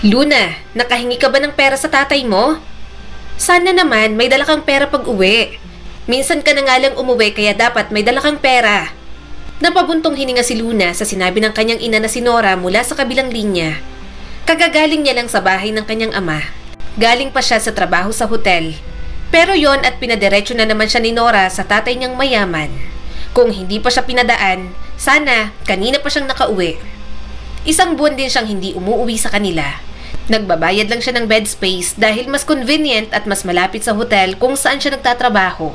Luna, nakahingi ka ba ng pera sa tatay mo? Sana naman may dala kang pera pag uwi. Minsan ka na nga lang umuwi kaya dapat may dala kang pera. Napabuntong hininga si Luna sa sinabi ng kanyang ina na si Nora mula sa kabilang linya. Kagagaling niya lang sa bahay ng kanyang ama. Galing pa siya sa trabaho sa hotel. Pero yon at pinadiretso na naman siya ni Nora sa tatay niyang mayaman. Kung hindi pa siya pinadaan, sana kanina pa siyang nakauwi. Isang buwan din siyang hindi umuuwi sa kanila. Nagbabayad lang siya ng bed space dahil mas convenient at mas malapit sa hotel kung saan siya nagtatrabaho.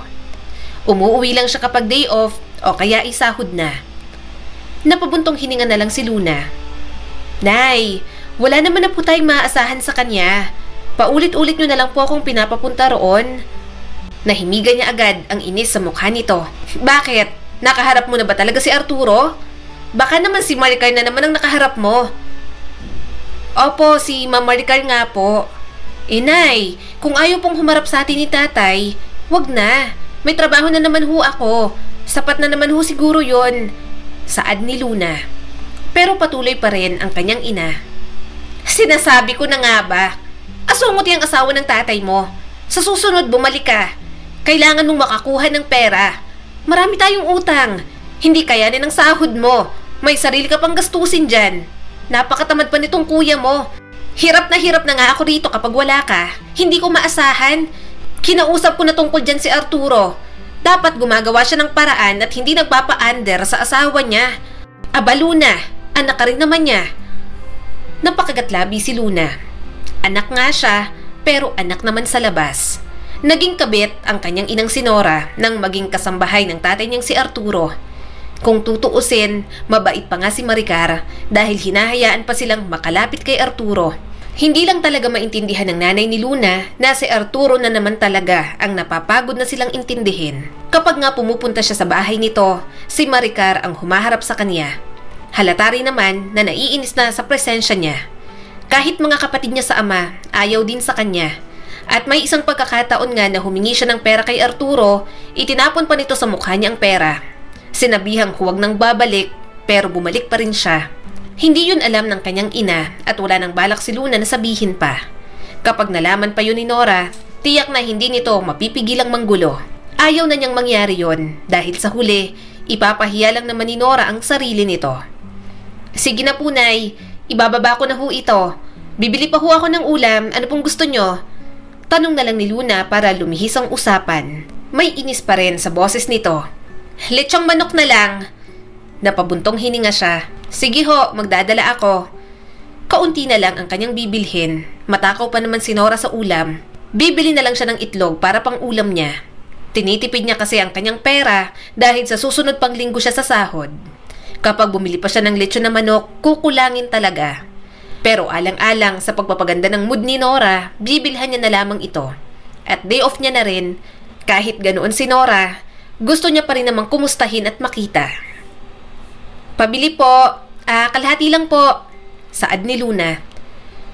Umuuwi lang siya kapag day off o kaya isahod na. Napabuntong hininga na lang si Luna. Nay, wala naman na po tayong maaasahan sa kanya. Paulit-ulit nyo na lang po akong pinapapunta roon. Nahimigan niya agad ang inis sa mukha nito. Bakit? Nakaharap mo na ba talaga si Arturo? Baka naman si Maricar na naman ang nakaharap mo. Opo, si Ma'am Maricar nga po. Nay, kung ayaw pong humarap sa atin ni tatay, wag na. May trabaho na naman ho ako. Sapat na naman ho siguro yon. Saad ni Luna. Pero patuloy pa rin ang kanyang ina. Sinasabi ko na nga ba? Asungot yung asawa ng tatay mo. Sa susunod, bumalik ka. Kailangan mong makakuha ng pera. Marami tayong utang. Hindi kayanin ang sahod mo. May sarili ka pang gastusin dyan. Napakatamad pa nitong kuya mo. Hirap na nga ako rito kapag wala ka. Hindi ko maasahan. Kinausap ko na tungkol dyan si Arturo. Dapat gumagawa siya ng paraan at hindi nagpapa-under sa asawa niya. Aba Luna, anak ka rin naman niya. Napakagatlabi si Luna. Anak nga siya, pero anak naman sa labas. Naging kabit ang kanyang inang si Nora nang maging kasambahay ng tatay niyang si Arturo. Kung tutuusin, mabait pa nga si Maricar dahil hinahayaan pa silang makalapit kay Arturo. Hindi lang talaga maintindihan ng nanay ni Luna na si Arturo na naman talaga ang napapagod na silang intindihin. Kapag nga pumupunta siya sa bahay nito, si Maricar ang humaharap sa kanya. Halata rin naman na naiinis na sa presensya niya. Kahit mga kapatid niya sa ama, ayaw din sa kanya. At may isang pagkakataon nga na humingi siya ng pera kay Arturo, itinapon pa nito sa mukha niya ang pera. Sinabihang huwag nang babalik, pero bumalik pa rin siya. Hindi yun alam ng kanyang ina at wala nang balak si Luna na sabihin pa. Kapag nalaman pa yun ni Nora, tiyak na hindi nito mapipigilang manggulo. Ayaw na niyang mangyari yon dahil sa huli, ipapahiya lang naman ni Nora ang sarili nito. Sige na po, Nay. Ibababa ko na ho ito. Bibili pa ho ako ng ulam. Ano pong gusto nyo? Tanong na lang ni Luna para lumihis ang usapan. May inis pa rin sa boses nito. Lechong manok na lang. Napabuntong hininga siya. Sige ho, magdadala ako. Kaunti na lang ang kanyang bibilhin. Matakaw pa naman si Nora sa ulam. Bibili na lang siya ng itlog para pang ulam niya. Tinitipid niya kasi ang kanyang pera dahil sa susunod pang linggo siya sa sahod. Kapag bumili pa siya ng lechon na manok, kukulangin talaga. Pero alang-alang sa pagpapaganda ng mood ni Nora, bibilhan niya na lamang ito. At day off niya na rin, kahit ganoon si Nora, gusto niya pa rin namang kumustahin at makita. Pabili po, kalahati lang po, saad ni Luna.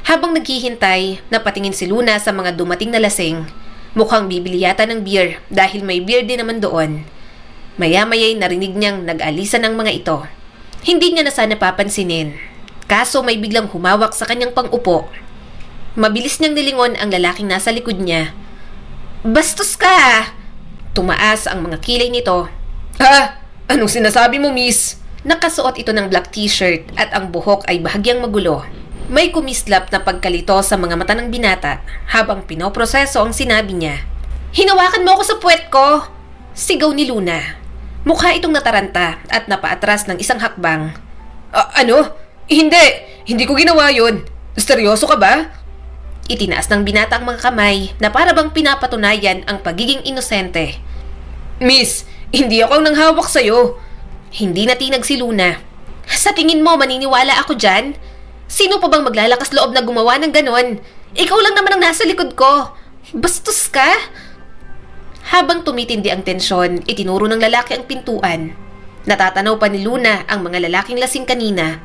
Habang naghihintay, napatingin si Luna sa mga dumating na lasing. Mukhang bibili yata ng beer dahil may beer din naman doon. Maya-maya'y narinig niyang nag-alisan ng mga ito. Hindi niya na sana papansinin. Kaso may biglang humawak sa kanyang pang-upo. Mabilis niyang nilingon ang lalaking nasa likod niya. Bastos ka! Tumaas ang mga kilay nito. Anong sinasabi mo, miss? Nakasuot ito ng black t-shirt at ang buhok ay bahagyang magulo. May kumislap na pagkalito sa mga mata ng binata habang pinoproseso ang sinabi niya. Hinawakan mo ako sa puwet ko! Sigaw ni Luna. Mukha itong nataranta at napaatras ng isang hakbang. Ano? Hindi ko ginawa yun. Seryoso ka ba? Itinaas ng binata ang mga kamay na para bang pinapatunayan ang pagiging inosente. Miss, hindi ako ang nanghawak sa'yo. Hindi natinag si Luna. Sa tingin mo maniniwala ako dyan? Sino pa bang maglalakas loob na gumawa ng ganon? Ikaw lang naman ang nasa likod ko. Bastos ka? Habang tumitindi ang tensyon, itinuro ng lalaki ang pintuan. Natatanaw pa ni Luna ang mga lalaking lasing kanina.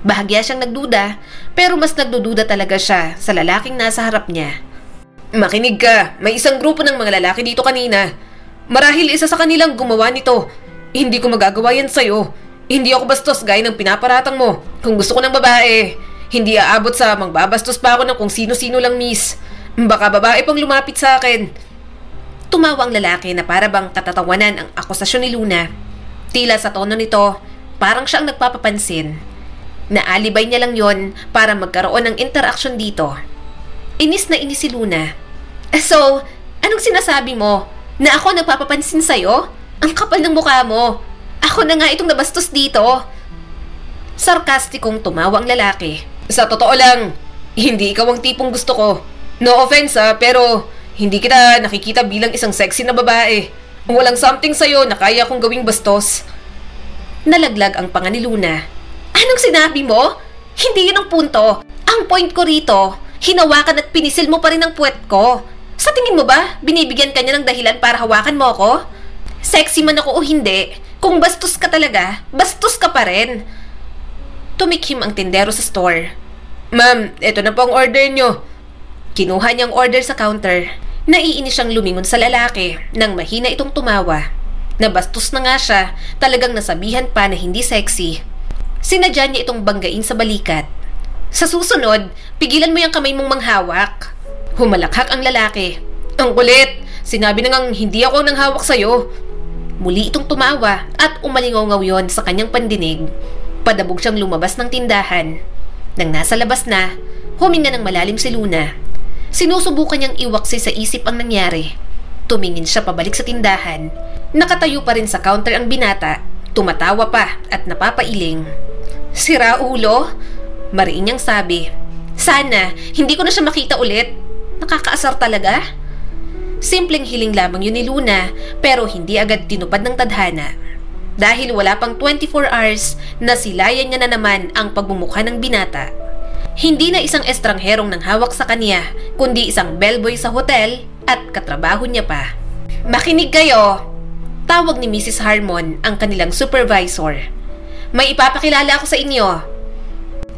Bahagya siyang nagduda, pero mas nagdududa talaga siya sa lalaking nasa harap niya. Makinig ka, may isang grupo ng mga lalaki dito kanina. Marahil isa sa kanilang gumawa nito. Hindi ko magagawa yan sa'yo. Hindi ako bastos gaya ng pinaparatang mo. Kung gusto ko ng babae, Hindi aabot sa mangbabastos pa ako ng kung sino-sino lang, miss. Baka babae pang lumapit sa akin. Tumawa ang lalaki na para bang katatawanan ang akusasyon ni Luna. Tila sa tono nito, parang siya ang nagpapapansin. Naalibay niya lang yon para magkaroon ng interaction dito. Inis na inis si Luna. So, anong sinasabi mo? Na ako nagpapapansin sa'yo? Ang kapal ng mukha mo. Ako na nga itong nabastos dito. Sarkastikong tumawa ang lalaki. Sa totoo lang, hindi ikaw ang tipong gusto ko. No offense pero hindi kita nakikita bilang isang sexy na babae. Walang something sa'yo na kaya kong gawing bastos. Nalaglag ang panga ni Luna. Anong sinabi mo? Hindi yun ang punto. Ang point ko rito, hinawakan at pinisil mo pa rin ang puwet ko. Sa tingin mo ba, binibigyan ka niya ng dahilan para hawakan mo ako? Sexy man ako o hindi, kung bastos ka talaga, bastos ka pa rin. Tumikhim ang tindero sa store. Ma'am, eto na po ang order nyo. Kinuha niyang order sa counter. Naiinis siyang lumingon sa lalaki nang mahina itong tumawa. Nabastos na nga siya, talagang nasabihan pa na hindi sexy. Sinadya niya itong banggain sa balikat. Sa susunod, pigilan mo yung kamay mong manghawak. Humalakhak ang lalaki. Ang kulit! Sinabi na ngang hindi ako nang hawak sa'yo. Muli itong tumawa at umalingaw yon sa kanyang pandinig. Padabog siyang lumabas ng tindahan. Nang nasa labas na, huminga ng malalim si Luna. Sinusubukan niyang iwaksi sa isip ang nangyari. Tumingin siya pabalik sa tindahan. Nakatayo pa rin sa counter ang binata. Tumatawa pa at napapailing. Sira ulo? Mariin niyang sabi. Sana, hindi ko na siya makita ulit. Nakakaasar talaga? Simpleng hiling lamang yun ni Luna pero hindi agad tinupad ng tadhana. Dahil wala pang 24 hours, nasilayan niya na naman ang pagmumukha ng binata. Hindi na isang estrangherong nang hawak sa kanya, kundi isang bellboy sa hotel at katrabaho niya pa. Makinig kayo! Tawag ni Mrs. Harmon ang kanilang supervisor. May ipapakilala ako sa inyo.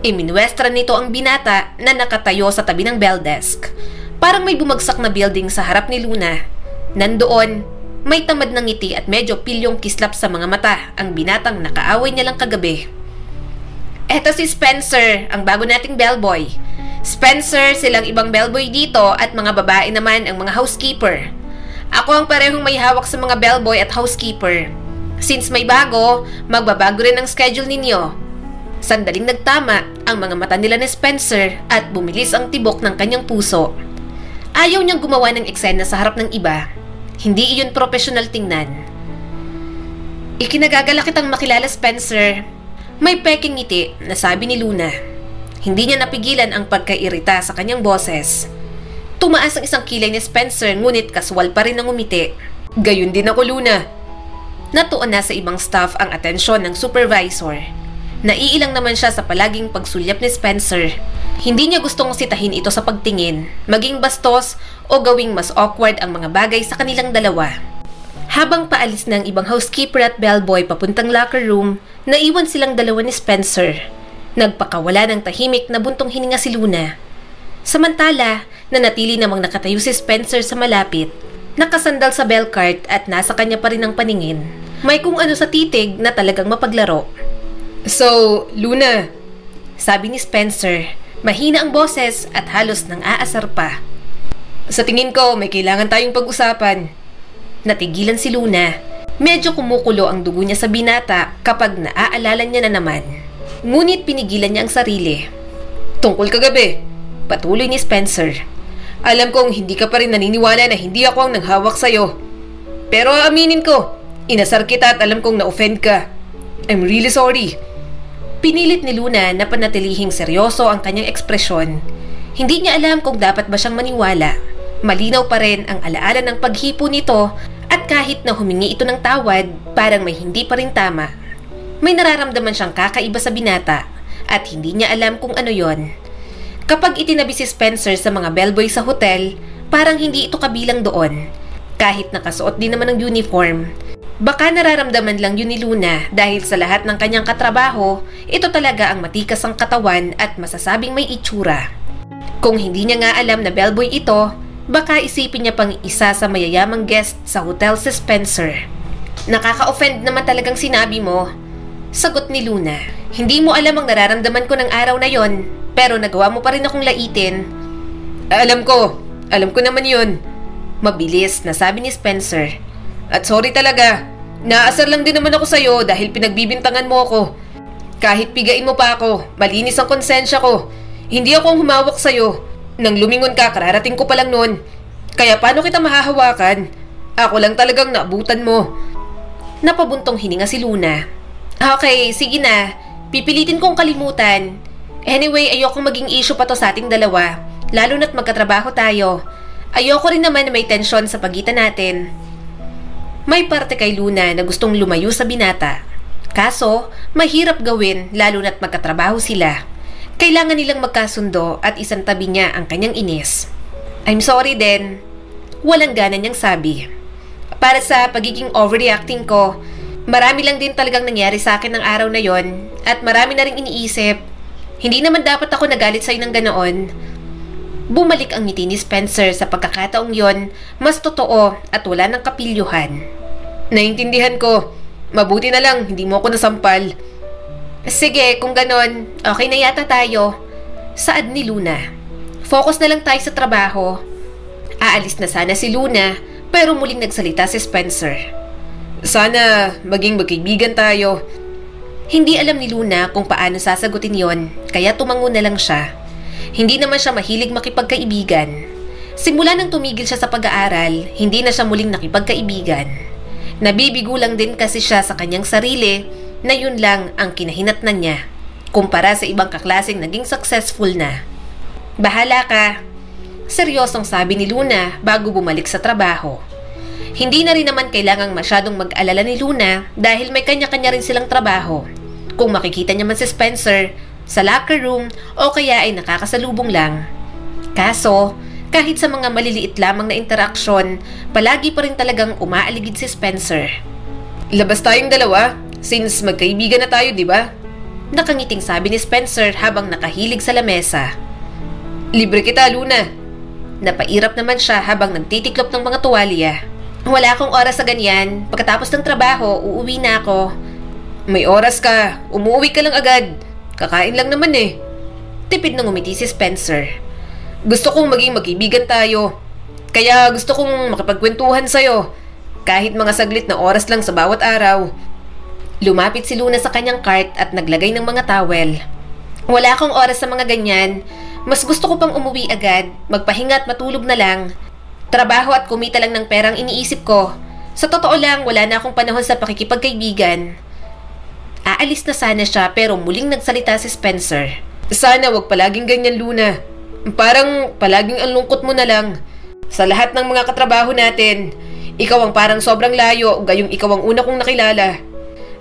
Iminwestra nito ang binata na nakatayo sa tabi ng bell desk. Parang may bumagsak na building sa harap ni Luna. Nandoon, may tamad ng ngiti at medyo pilyong kislap sa mga mata ang binatang nakaaway niya lang kagabi. Eto si Spencer, ang bago nating bellboy. Spencer, silang ibang bellboy dito at mga babae naman ang mga housekeeper. Ako ang parehong may hawak sa mga bellboy at housekeeper. Since may bago, magbabago rin ang schedule ninyo. Sandaling nagtama ang mga mata nila ni Spencer at bumilis ang tibok ng kanyang puso. Ayaw niyang gumawa ng eksena sa harap ng iba. Hindi iyon professional tingnan. Ikinagagala kitang makilala, Spencer. May peking ngiti na sabi ni Luna. Hindi niya napigilan ang pagkairita sa kanyang boses. Tumaas ang isang kilay ni Spencer ngunit kaswal pa rin ang umiti. Gayun din ako, Luna. Natuon na sa ibang staff ang atensyon ng supervisor. Naiilang naman siya sa palaging pagsulyap ni Spencer. Hindi niya gustong sitahin ito sa pagtingin, maging bastos o gawing mas awkward ang mga bagay sa kanilang dalawa. Habang paalis ng ibang housekeeper at bellboy papuntang locker room, naiwan silang dalawa ni Spencer. Nagpakawala ng tahimik na buntong hininga si Luna. Samantala, nanatili namang nakatayo si Spencer sa malapit. Nakasandal sa bell cart at nasa kanya pa rin ang paningin. May kung ano sa titig na talagang mapaglaro. So, Luna, sabi ni Spencer, mahina ang boses at halos nang aasar pa. Sa tingin ko, may kailangan tayong pag-usapan. Natigilan si Luna. Medyo kumukulo ang dugo niya sa binata kapag naaalala niya na naman. Ngunit pinigilan niya ang sarili. Tungkol kagabi, patuloy ni Spencer. Alam kong hindi ka pa rin naniniwala na hindi ako ang nanghawak sa'yo. Pero aaminin ko, inasar kita at alam kong na-offend ka. I'm really sorry. Pinilit ni Luna na panatilihing seryoso ang kanyang ekspresyon. Hindi niya alam kung dapat ba siyang maniwala. Malinaw pa rin ang alaala ng paghipo nito at kahit na humingi ito ng tawad, parang may hindi pa rin tama. May nararamdaman siyang kakaiba sa binata at hindi niya alam kung ano yon. Kapag itinabi si Spencer sa mga bellboy sa hotel, parang hindi ito kabilang doon. Kahit nakasuot din naman ng uniform. Baka nararamdaman lang yun ni Luna dahil sa lahat ng kanyang katrabaho, ito talaga ang matikas ang katawan at masasabing may itsura. Kung hindi niya nga alam na bellboy ito, baka isipin niya pang isa sa mayayamang guest sa hotel si Spencer. Nakaka-offend naman talagang sinabi mo. Sagot ni Luna. Hindi mo alam ang nararamdaman ko ng araw na yon. Pero nagawa mo pa rin akong laitin. Alam ko naman yun. Mabilis na sabi ni Spencer. At sorry talaga. Naasar lang din naman ako sa'yo dahil pinagbibintangan mo ako. Kahit pigain mo pa ako, malinis ang konsensya ko. Hindi ako ang humawak sa'yo. Nang lumingon ka, kararating ko pa lang noon. Kaya paano kita mahahawakan? Ako lang talagang naabutan mo. Napabuntong hininga si Luna. Okay, sige na. Pipilitin kong kalimutan. Anyway, ayokong maging issue pa to sa ating dalawa. Lalo na't magkatrabaho tayo. Ayoko rin naman na may tensyon sa pagitan natin. May parte kay Luna na gustong lumayo sa binata. Kaso, mahirap gawin lalo na't magkatrabaho sila. Kailangan nilang magkasundo at isang tabi niya ang kanyang inis. I'm sorry din. Walang gana niyang sabi. Para sa pagiging overreacting ko, marami lang din talagang nangyari sa akin ng araw na yon at marami na rin iniisip. Hindi naman dapat ako nagalit sa'yo ng ganoon. Bumalik ang ngiti ni Spencer sa pagkakataong yon, mas totoo at wala ng kapilyuhan. Naintindihan ko. Mabuti na lang, hindi mo ako nasampal. Sige, kung ganon, okay na yata tayo. Saad ni Luna. Focus na lang tayo sa trabaho. Aalis na sana si Luna, pero muling nagsalita si Spencer. Sana maging magkaibigan tayo. Hindi alam ni Luna kung paano sasagutin yon, kaya tumango na lang siya. Hindi naman siya mahilig makipagkaibigan. Simula nang tumigil siya sa pag-aaral, hindi na siya muling nakipagkaibigan. Nabibigo lang din kasi siya sa kanyang sarili na yun lang ang kinahinatnan niya, kumpara sa ibang kaklaseng naging successful na. Bahala ka. Seryosong sabi ni Luna bago bumalik sa trabaho. Hindi na rin naman kailangang masyadong mag-alala ni Luna dahil may kanya-kanya rin silang trabaho. Kung makikita niya man si Spencer sa locker room o kaya ay nakakasalubong lang. Kaso, kahit sa mga maliliit lamang na interaksyon, palagi pa rin talagang umaaligid si Spencer. Labas tayong dalawa, since magkaibigan na tayo, di ba? Nakangiting sabi ni Spencer habang nakahilig sa lamesa. Libre kita, Luna. Napairap naman siya habang nagtitiklop ng mga tuwalya. Wala akong oras sa ganyan. Pagkatapos ng trabaho, uuwi na ako. May oras ka. Umuwi ka lang agad. Kakain lang naman eh. Tipid nang umiti si Spencer. Gusto kong maging magkaibigan tayo. Kaya gusto kong makipagkwentuhan sa'yo. Kahit mga saglit na oras lang sa bawat araw. Lumapit si Luna sa kanyang cart at naglagay ng mga towel. Wala akong oras sa mga ganyan. Mas gusto ko pang umuwi agad, magpahinga at matulog na lang. Trabaho at kumita lang ng perang iniisip ko. Sa totoo lang, wala na akong panahon sa pakikipagkaibigan. Aalis na sana siya pero muling nagsalita si Spencer. Sana wag palaging ganyan, Luna. Parang palaging ang lungkot mo na lang. Sa lahat ng mga katrabaho natin, ikaw ang parang sobrang layo gayong ikaw ang una kong nakilala.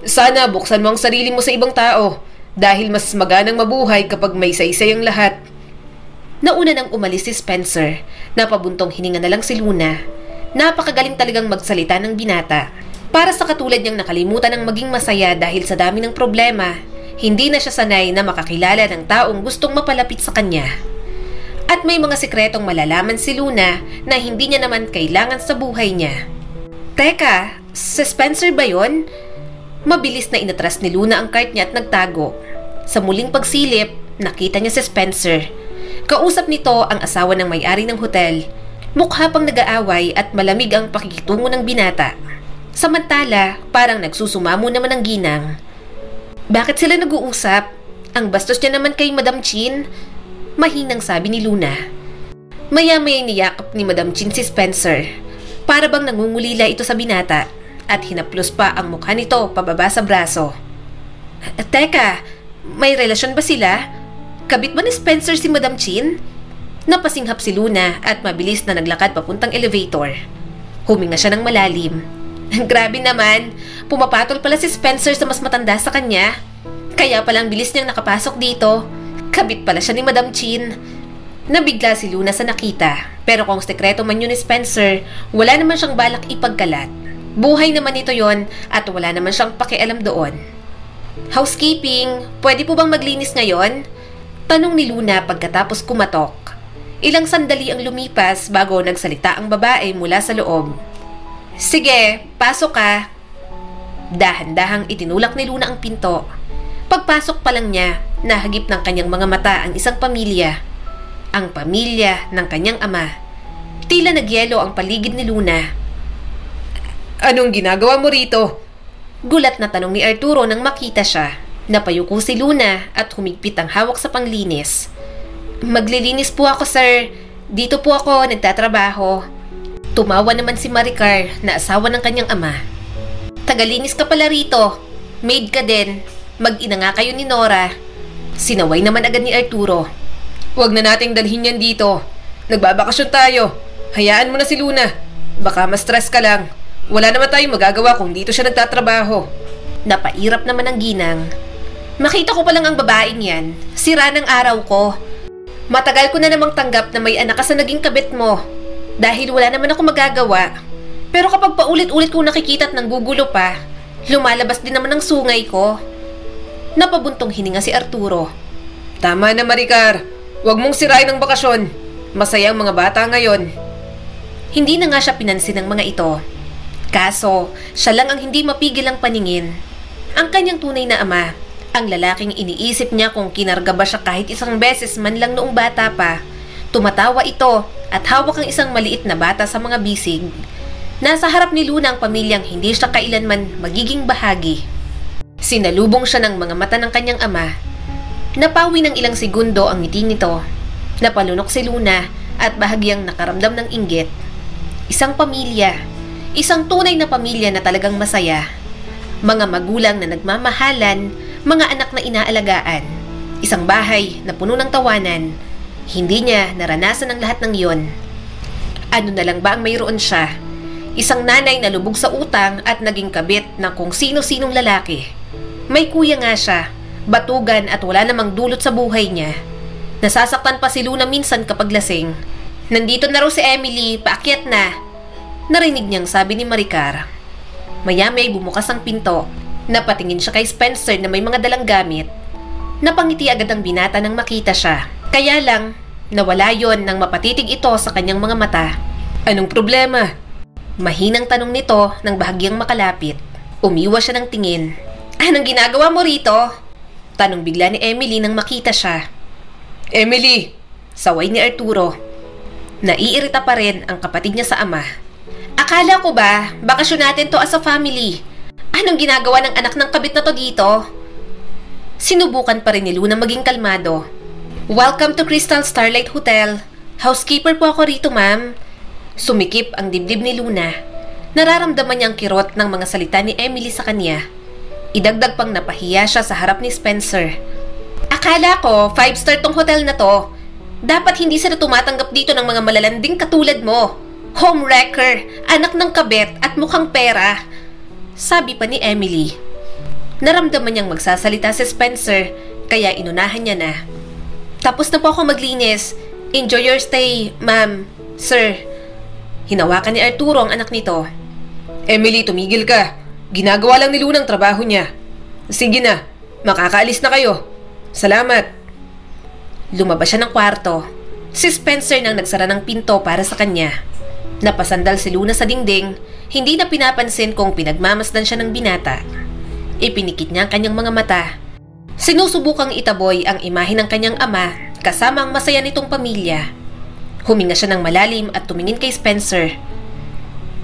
Sana buksan mo ang sarili mo sa ibang tao dahil mas maganang mabuhay kapag may saysay ang lahat. Nauna nang umalis si Spencer, napabuntong hininga na lang si Luna. Napakagaling talagang magsalita ng binata. Para sa katulad niyang nakalimutan ng maging masaya dahil sa dami ng problema, hindi na siya sanay na makakilala ng taong gustong mapalapit sa kanya. At may mga sikretong malalaman si Luna na hindi niya naman kailangan sa buhay niya. Teka, si Spencer ba yun? Mabilis na inatras ni Luna ang cart niya at nagtago. Sa muling pagsilip, nakita niya si Spencer. Kausap nito ang asawa ng may-ari ng hotel. Mukha pang nag-aaway at malamig ang pakikitungo ng binata. Samantala, parang nagsusumamo naman ang ginang. Bakit sila nag-uusap? Ang bastos niya naman kay Madam Chin? Mahinang sabi ni Luna. Maya-maya niyakap ni Madam Chin si Spencer. Para bang nangungulila ito sa binata at hinaplos pa ang mukha nito pababa sa braso. Teka, may relasyon ba sila? Kabit ba ni Spencer si Madam Chin? Napasinghap si Luna at mabilis na naglakad papuntang elevator. Huminga siya ng malalim. Grabe naman, pumapatol pala si Spencer sa mas matanda sa kanya. Kaya palang bilis niyang nakapasok dito. Kabit pala siya ni Madam Chin. Nabigla si Luna sa nakita. Pero kung sekreto man yun ni Spencer, wala naman siyang balak ipagkalat. Buhay naman ito yon at wala naman siyang pakialam doon. Housekeeping, pwede po bang maglinis ngayon? Tanong ni Luna pagkatapos kumatok. Ilang sandali ang lumipas bago nagsalita ang babae mula sa loob. Sige, pasok ka. Dahan-dahang itinulak ni Luna ang pinto. Pagpasok pa lang niya, nahagip ng kanyang mga mata ang isang pamilya. Ang pamilya ng kanyang ama. Tila nagyelo ang paligid ni Luna. Anong ginagawa mo rito? Gulat na tanong ni Arturo nang makita siya. Napayuko si Luna at humigpit ang hawak sa panglinis. Maglilinis po ako, sir. Dito po ako nagtatrabaho. Tumawa naman si Maricar na asawa ng kanyang ama. Tagalinis ka pala rito. Maid ka din. Mag-ina nga kayo ni Nora. Sinaway naman agad ni Arturo. Huwag na nating dalhin yan dito. Nagbabakasyon tayo. Hayaan mo na si Luna. Baka ma-stress ka lang. Wala naman tayong magagawa kung dito siya nagtatrabaho. Napairap naman ang ginang. Makita ko palang ang babaeng yan. Sira ng araw ko. Matagal ko na namang tanggap na may anak ka sa naging kabit mo. Dahil wala naman ako magagawa. Pero kapag paulit-ulit ko nakikita at nanggugulo pa, lumalabas din naman ang sungay ko. Napabuntong hininga si Arturo. Tama na, Maricar. Huwag mong sirain ang bakasyon. Masaya ang mga bata ngayon. Hindi na nga siya pinansin ng mga ito. Kaso, siya lang ang hindi mapigil ang paningin. Ang kanyang tunay na ama, ang lalaking iniisip niya kung kinarga ba siya kahit isang beses man lang noong bata pa. Tumatawa ito at hawak ang isang maliit na bata sa mga bisig. Nasa harap ni Luna ang pamilyang hindi siya kailanman magiging bahagi. Sinalubong siya ng mga mata ng kanyang ama. Napawi ng ilang segundo ang ngiti nito. Napalunok si Luna at bahagyang nakaramdam ng inggit. Isang pamilya. Isang tunay na pamilya na talagang masaya. Mga magulang na nagmamahalan, mga anak na inaalagaan. Isang bahay na puno ng tawanan. Hindi niya naranasan ang lahat ng iyon. Ano na lang ba ang mayroon siya? Isang nanay na lubog sa utang at naging kabit ng kung sino-sinong lalaki. May kuya nga siya, batugan at wala namang dulot sa buhay niya. Nasasaktan pa si Luna minsan kapag lasing. Nandito na raw si Emily, paakyat na. Narinig niyang sabi ni Maricar. Maya-may bumukas ang pinto. Napatingin siya kay Spencer na may mga dalang gamit. Napangiti agad ang binata nang makita siya. Kaya lang, nawala yon nang mapatitig ito sa kanyang mga mata. Anong problema? Mahinang tanong nito nang bahagyang makalapit. Umiwas siya ng tingin. Anong ginagawa mo rito? Tanong bigla ni Emily nang makita siya. Emily! Saway ni Arturo. Naiirita pa rin ang kapatid niya sa ama. Akala ko ba, bakasyon natin to as a family. Anong ginagawa ng anak ng kabit na to dito? Sinubukan pa rin ni Luna maging kalmado. Welcome to Crystal Starlight Hotel. Housekeeper po ako rito, ma'am. Sumikip ang dibdib ni Luna. Nararamdaman niyang kirot ng mga salita ni Emily sa kanya. Idagdag pang napahiya siya sa harap ni Spencer. Akala ko, 5-star tong hotel na to. Dapat hindi sila tumatanggap dito ng mga malalanding katulad mo. Homewrecker, anak ng kabet at mukhang pera. Sabi pa ni Emily. Naramdaman niyang magsasalita si Spencer, kaya inunahan niya na. Tapos na po ako maglinis. Enjoy your stay, ma'am, sir. Hinawakan ni Arturo ang anak nito. Emily, tumigil ka. Ginagawa lang ni Luna ang trabaho niya. Sige na, makakaalis na kayo. Salamat. Lumabas siya ng kwarto. Si Spencer nang nagsara ng pinto para sa kanya. Napasandal si Luna sa dingding, hindi na pinapansin kung pinagmamasdan siya ng binata. Ipinikit niya ang kanyang mga mata. Sinusubukang itaboy ang imahe ng kanyang ama kasama ang masaya nitong pamilya. Huminga siya ng malalim at tumingin kay Spencer.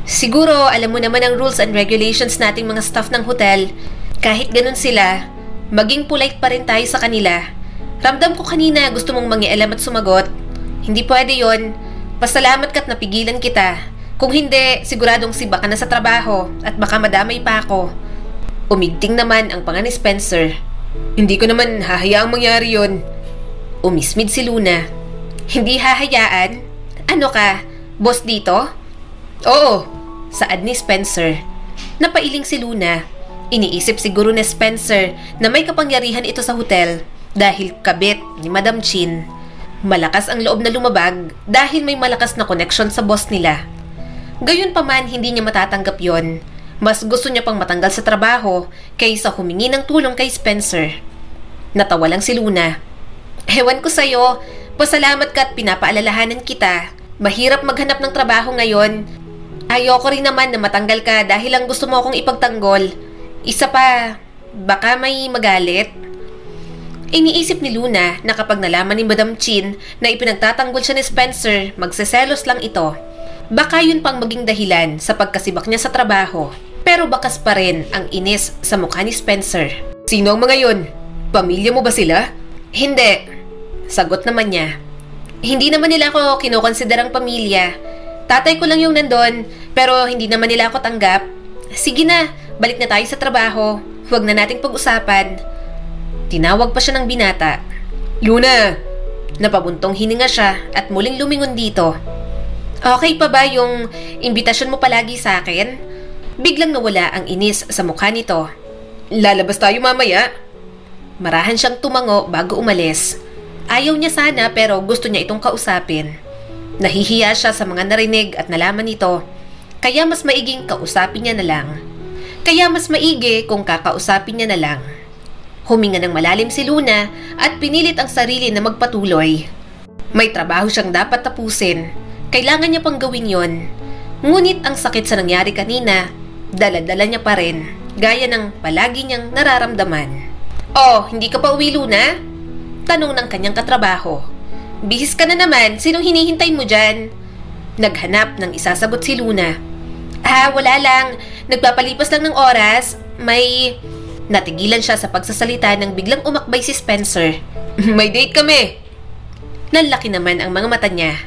Siguro alam mo naman ang rules and regulations nating mga staff ng hotel. Kahit ganun sila, maging polite pa rin tayo sa kanila. Ramdam ko kanina gusto mong mangialam at sumagot. Hindi pwede yon. Pasalamat ka't napigilan kita. Kung hindi, siguradong siba ka na sa trabaho at baka madamay pa ako. Umigting naman ang panga ni Spencer. Hindi ko naman hahayaang mangyari yon. Umismid si Luna. Hindi hahayaan? Ano ka? Boss dito? Oo, saad ni Spencer. Napailing si Luna. Iniisip siguro ni Spencer na may kapangyarihan ito sa hotel dahil kabit ni Madam Chin. Malakas ang loob na lumabag dahil may malakas na connection sa boss nila. Gayunpaman hindi niya matatanggap yon. Mas gusto niya pang matanggal sa trabaho kaysa humingi ng tulong kay Spencer. Natawa lang si Luna. Ewan ko sa'yo, pasalamat ka at pinapaalalahanan kita. Mahirap maghanap ng trabaho ngayon. Ayoko rin naman na matanggal ka dahil lang gusto mo akong ipagtanggol. Isa pa, baka may magalit. Iniisip ni Luna na kapag nalaman ni Madam Chin na ipinagtatanggol siya ni Spencer, magseselos lang ito. Baka yun pang maging dahilan sa pagkasibak niya sa trabaho. Pero bakas pa rin ang inis sa mukha ni Spencer. Sino ang mga yun? Pamilya mo ba sila? Hindi. Sagot naman niya. Hindi naman nila ako kinokonsiderang pamilya. Tatay ko lang yung nandun, pero hindi naman nila ako tanggap. Sige na, balik na tayo sa trabaho. Huwag na nating pag-usapan. Tinawag pa siya ng binata. Luna! Napabuntong hininga siya at muling lumingon dito. Okay pa ba yung imbitasyon mo palagi sa akin? Biglang nawala ang inis sa mukha nito. Lalabas tayo mamaya. Marahan siyang tumango bago umalis. Ayaw niya sana pero gusto niya itong kausapin. Nahihiya siya sa mga narinig at nalaman nito. Kaya mas maiging kausapin niya na lang. Kaya mas maigi kung kakausapin niya na lang. Huminga ng malalim si Luna at pinilit ang sarili na magpatuloy. May trabaho siyang dapat tapusin. Kailangan niya pang gawin yon. Ngunit ang sakit sa nangyari kanina, dala-dala niya pa rin, gaya ng palagi niyang nararamdaman. Oh, hindi ka pa uwi, Luna? Tanong ng kanyang katrabaho. Bihis ka na naman, sinong hinihintay mo dyan? Naghanap ng isasagot si Luna. Wala lang. Nagpapalipas lang ng oras. Natigilan siya sa pagsasalita nang biglang umakbay si Spencer. May date kami. Nanlaki naman ang mga mata niya.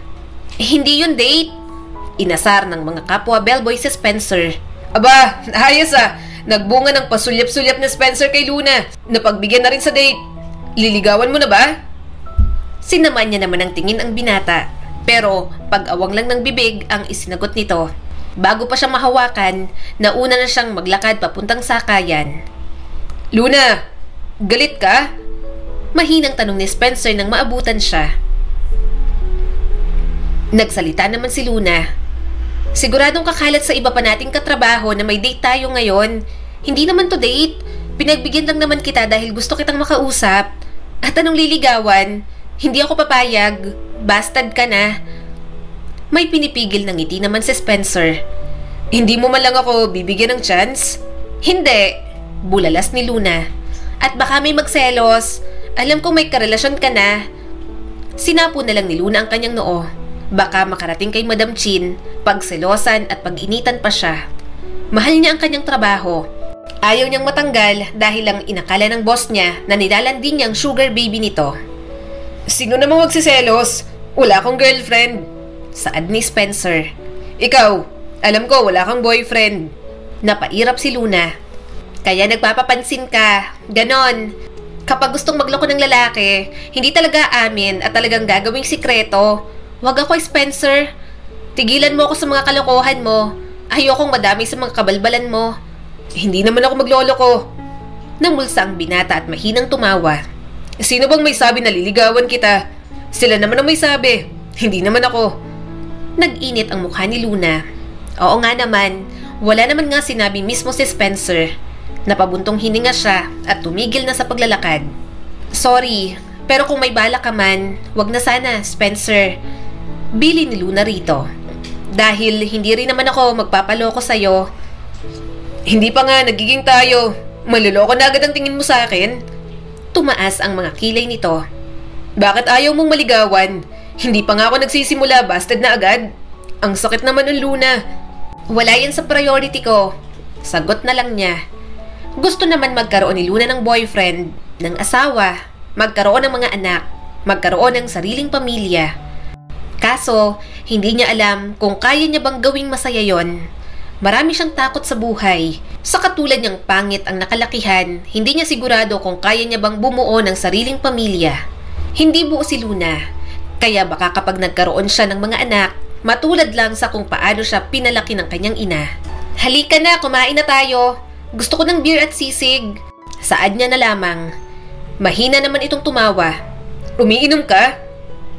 Hindi yun date. Inasar ng mga kapwa bellboy si Spencer. Aba, ayos ah. Nagbunga ng pasulyap-sulyap na Spencer kay Luna. Napagbigyan na rin sa date. Liligawan mo na ba? Sinaman niya naman ang tingin ang binata. Pero pag-awang lang ng bibig ang isinagot nito. Bago pa siya mahawakan, nauna na siyang maglakad papuntang sakayan. Luna, galit ka? Mahinang tanong ni Spencer nang maabutan siya. Nagsalita naman si Luna. Siguradong kakalat sa iba pa nating katrabaho na may date tayo ngayon. Hindi naman to date. Pinagbigyan lang naman kita dahil gusto kitang makausap. At anong liligawan? Hindi ako papayag. Bastard ka na. May pinipigil ng ngiti naman si Spencer. Hindi mo man lang ako bibigyan ng chance? Hindi. Bulalas ni Luna. At baka may magselos. Alam kong may karelasyon ka na. Sinapo na lang ni Luna ang kanyang noo. Baka makarating kay Madam Chin, pagselosan at pag-initan pa siya. Mahal niya ang kanyang trabaho. Ayaw niyang matanggal dahil lang inakala ng boss niya na nilalandi niyang sugar baby nito. Sino namang magsiselos? Wala akong girlfriend. Saad ni Spencer. Ikaw, alam ko wala kang boyfriend. Napairap si Luna. Kaya nagpapapansin ka. Ganon. Kapag gustong magloko ng lalaki, hindi talaga amin at talagang gagawing sikreto. Wag ako, Spencer. Tigilan mo ako sa mga kalokohan mo. Ayokong madami sa mga kabalbalan mo. Hindi naman ako magloloko. Namulsa ang binata at mahinang tumawa. Sino bang may sabi na liligawan kita? Sila naman ang may sabi. Hindi naman ako. Nag-init ang mukha ni Luna. Oo nga naman. Wala naman nga sinabi mismo si Spencer. Napabuntong hininga siya at tumigil na sa paglalakad. Sorry, pero kung may bala ka man, wag na sana, Spencer. Bili ni Luna rito. Dahil hindi rin naman ako magpapaloko sa'yo. Hindi pa nga, nagiging tayo. Maluloko na agad ang tingin mo sa akin. Tumaas ang mga kilay nito. Bakit ayaw mong maligawan? Hindi pa nga ako nagsisimula, busted na agad. Ang sakit naman ng Luna. Wala yan sa priority ko. Sagot na lang niya. Gusto naman magkaroon ni Luna ng boyfriend, ng asawa, magkaroon ng mga anak, magkaroon ng sariling pamilya. Kaso, hindi niya alam kung kaya niya bang gawing masaya yon. Marami siyang takot sa buhay. Sa katulad niyang pangit ang nakalakihan, hindi niya sigurado kung kaya niya bang bumuo ng sariling pamilya. Hindi buo si Luna, kaya baka kapag nagkaroon siya ng mga anak, matulad lang sa kung paano siya pinalaki ng kanyang ina. Halika na, kumain na tayo. Gusto ko ng beer at sisig. Saad niya na lamang. Mahina naman itong tumawa. Umiinom ka?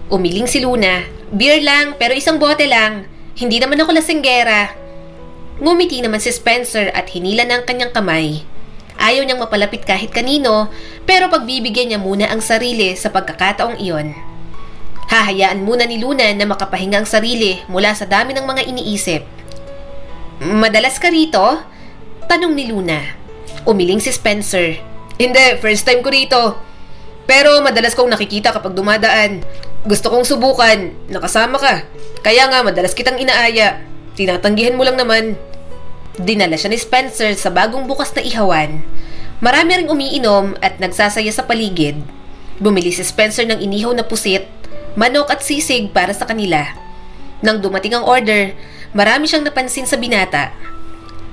Umiling si Luna. Beer lang, pero isang bote lang. Hindi naman ako lasinggera. Ngumiti naman si Spencer at hinila ng kanyang kamay. Ayaw niyang mapalapit kahit kanino, pero pagbibigyan niya muna ang sarili sa pagkakataong iyon. Hahayaan muna ni Luna na makapahinga ang sarili mula sa dami ng mga iniisip. Madalas ka rito? Tanong ni Luna. Umiling si Spencer. Hindi, first time ko rito. Pero madalas kong nakikita kapag dumadaan. Gusto kong subukan, nakasama ka. Kaya nga madalas kitang inaaya. Tinatanggihan mo lang naman. Dinala siya ni Spencer sa bagong bukas na ihawan. Marami ring umiinom at nagsasaya sa paligid. Bumili si Spencer ng inihaw na pusit, manok at sisig para sa kanila. Nang dumating ang order, marami siyang napansin sa binata.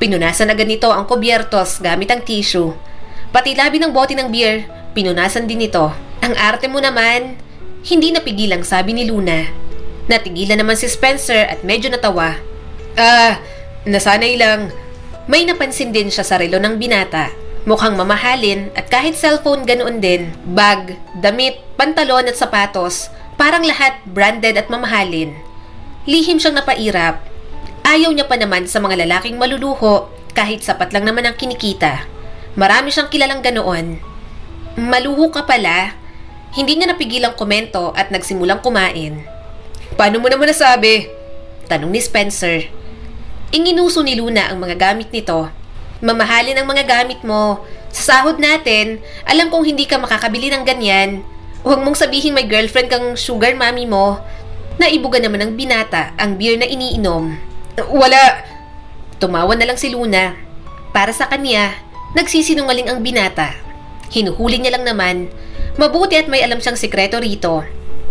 Pinunasan agad nito ang kubyertos gamit ang tissue. Pati labi ng bote ng beer, pinunasan din nito. Ang arte mo naman. Hindi napigilang sabi ni Luna. Natigilan naman si Spencer at medyo natawa. Nasanay lang. May napansin din siya sa relo ng binata. Mukhang mamahalin at kahit cellphone ganoon din. Bag, damit, pantalon at sapatos. Parang lahat branded at mamahalin. Lihim siyang napairap. Ayaw niya pa naman sa mga lalaking maluluho kahit sapat lang naman ang kinikita. Marami siyang kilalang ganoon. Maluho ka pala? Hindi niya napigilang komento at nagsimulang kumain. Paano mo naman nasabi? Tanong ni Spencer. Inginuso ni Luna ang mga gamit nito. Mamahalin ang mga gamit mo. Sa sahod natin, alam kong hindi ka makakabili ng ganyan. Huwag mong sabihin may girlfriend kang sugar mommy mo. Naibuga naman ng binata ang beer na iniinom. Wala. Tumawa na lang si Luna. Para sa kanya, nagsisinungaling ang binata. Hinuhuli niya lang naman. Mabuti at may alam siyang sikreto rito.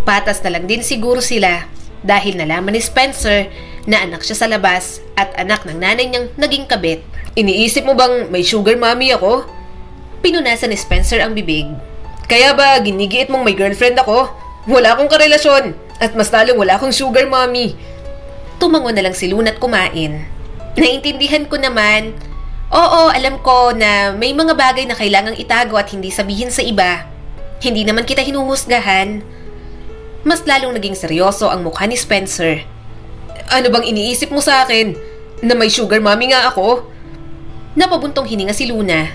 Patas na lang din siguro sila dahil nalaman ni Spencer na anak siya sa labas at anak ng nanay niyang naging kabit. Iniisip mo bang may sugar mommy ako? Pinunasan ni Spencer ang bibig. Kaya ba ginigiit mong may girlfriend ako? Wala akong karelasyon at mas lalong wala akong sugar mommy. Tumango na lang si Luna at kumain. Naintindihan ko naman. Oo, alam ko na may mga bagay na kailangang itago at hindi sabihin sa iba. Hindi naman kita hinuhusgahan. Mas lalong naging seryoso ang mukha ni Spencer. Ano bang iniisip mo sa akin? Na may sugar mommy nga ako? Napabuntong hininga si Luna.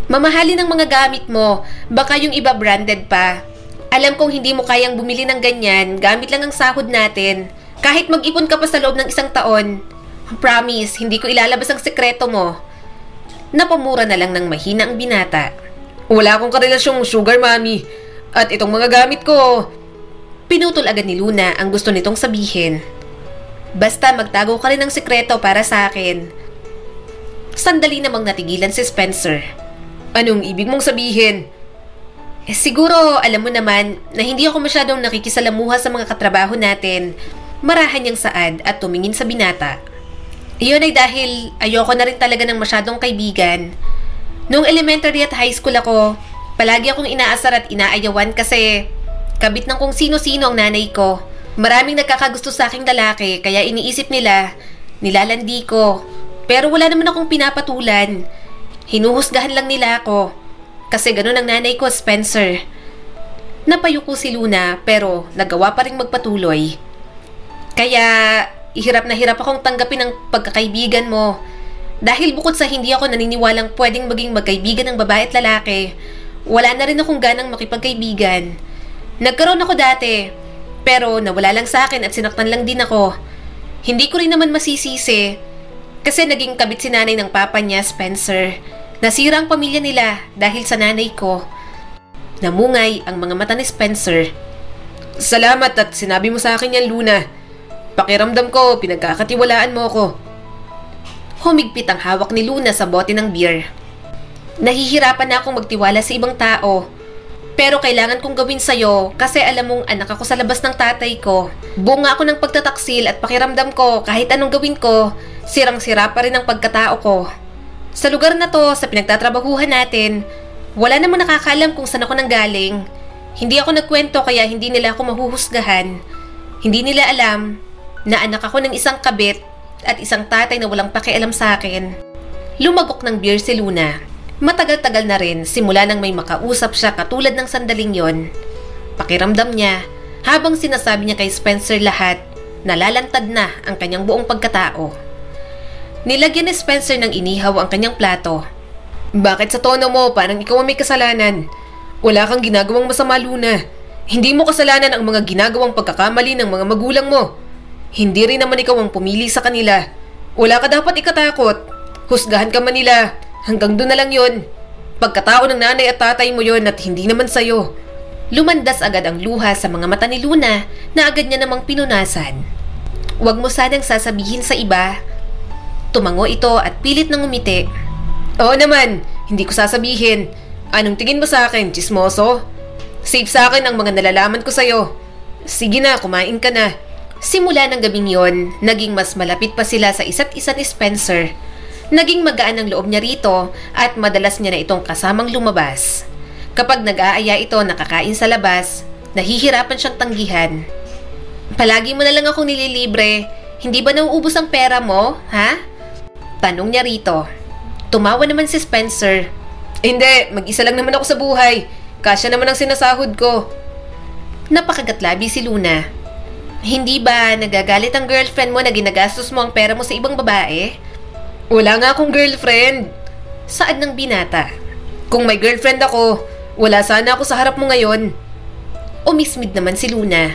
Mamahalin ang mga gamit mo. Baka yung iba branded pa. Alam kong hindi mo kayang bumili ng ganyan. Gamit lang ang sahod natin. Kahit mag-ipon ka pa sa loob ng 1 taon. Promise, hindi ko ilalabas ang sekreto mo. Napamura na lang ng mahina ang binata. Wala akong karelasyong sugar mommy. At itong mga gamit ko. Pinutol agad ni Luna ang gusto nitong sabihin. Basta magtago ka rin ng sekreto para sa akin. Sandali namang natigilan si Spencer. Anong ibig mong sabihin? Siguro alam mo naman na hindi ako masyadong nakikisalamuha sa mga katrabaho natin. Marahan niyang saad at tumingin sa binata. Iyon ay dahil ayoko na rin talaga ng masyadong kaibigan. Noong elementary at high school ako, palagi akong inaasar at inaayawan kasi kabit ng kung sino-sino ang nanay ko. Maraming nagkakagusto sa aking lalaki kaya iniisip nila, nilalandi ko. Pero wala naman akong pinapatulan. Hinuhusgahan lang nila ako. Kasi ganun ang nanay ko, Spencer. Napayuko si Luna pero nagawa pa rin magpatuloy. Kaya hirap na hirap akong tanggapin ang pagkakaibigan mo. Dahil bukod sa hindi ako naniniwalang pwedeng maging magkaibigan ng babae at lalaki, wala na rin akong ganang makipagkaibigan. Nagkaroon ako dati, pero nawala lang sa akin at sinaktan lang din ako. Hindi ko rin naman masisisi, kasi naging kabit si nanay ng papa niya, Spencer. Nasira ang pamilya nila dahil sa nanay ko. Namungay ang mga mata ni Spencer. Salamat at sinabi mo sa akin yan, Luna. Pakiramdam ko, pinagkakatiwalaan mo ko. Humigpit ang hawak ni Luna sa bote ng beer. Nahihirapan na akong magtiwala sa ibang tao. Pero kailangan kong gawin sa'yo kasi alam mong anak ako sa labas ng tatay ko. Bunga ako ng pagtataksil at pakiramdam ko kahit anong gawin ko, sirang-sira pa rin ang pagkatao ko. Sa lugar na to, sa pinagtatrabahuhan natin, wala namang nakakaalam kung saan ako nanggaling. Hindi ako nagkwento kaya hindi nila ako mahuhusgahan. Hindi nila alam na anak ako ng isang kabit at isang tatay na walang pakialam sa akin. Lumagok ng beer si Luna. Matagal-tagal na rin simula nang may makausap siya katulad ng sandaling yon. Pakiramdam niya, habang sinasabi niya kay Spencer lahat, nalalantad na ang kanyang buong pagkatao. Nilagyan ni Spencer ng inihaw ang kanyang plato. Bakit sa tono mo parang ikaw ang may kasalanan? Wala kang ginagawang masama, Luna. Hindi mo kasalanan ang mga ginagawang pagkakamali ng mga magulang mo. Hindi rin naman ikaw ang pumili sa kanila. Wala ka dapat ikatakot. Husgahan ka man nila. Hanggang doon na lang yun. Pagkatao ng nanay at tatay mo yon at hindi naman sa'yo. Lumandas agad ang luha sa mga mata ni Luna na agad niya namang pinunasan. Huwag mo sanang sasabihin sa iba. Tumango ito at pilit nang umiti. Oo naman, hindi ko sasabihin. Anong tingin mo sa akin, chismoso? Safe sa akin ang mga nalalaman ko sa'yo. Sige na, kumain ka na. Simula ng gabing yon, naging mas malapit pa sila sa isa't isa ni Spencer. Naging magaan ang loob niya rito at madalas niya na itong kasamang lumabas. Kapag nag-aaya ito nakakain sa labas, nahihirapan siyang tanggihan. Palagi mo na lang akong nililibre. Hindi ba nauubos ang pera mo, ha? Tanong niya rito. Tumawa naman si Spencer. Hindi, mag-isa lang naman ako sa buhay. Kasya naman ang sinasahod ko. Napakagatlabi si Luna. Hindi ba nagagalit ang girlfriend mo na ginagastos mo ang pera mo sa ibang babae? Wala nga akong girlfriend. Saad ng binata. Kung may girlfriend ako, wala sana ako sa harap mo ngayon. Umismid naman si Luna.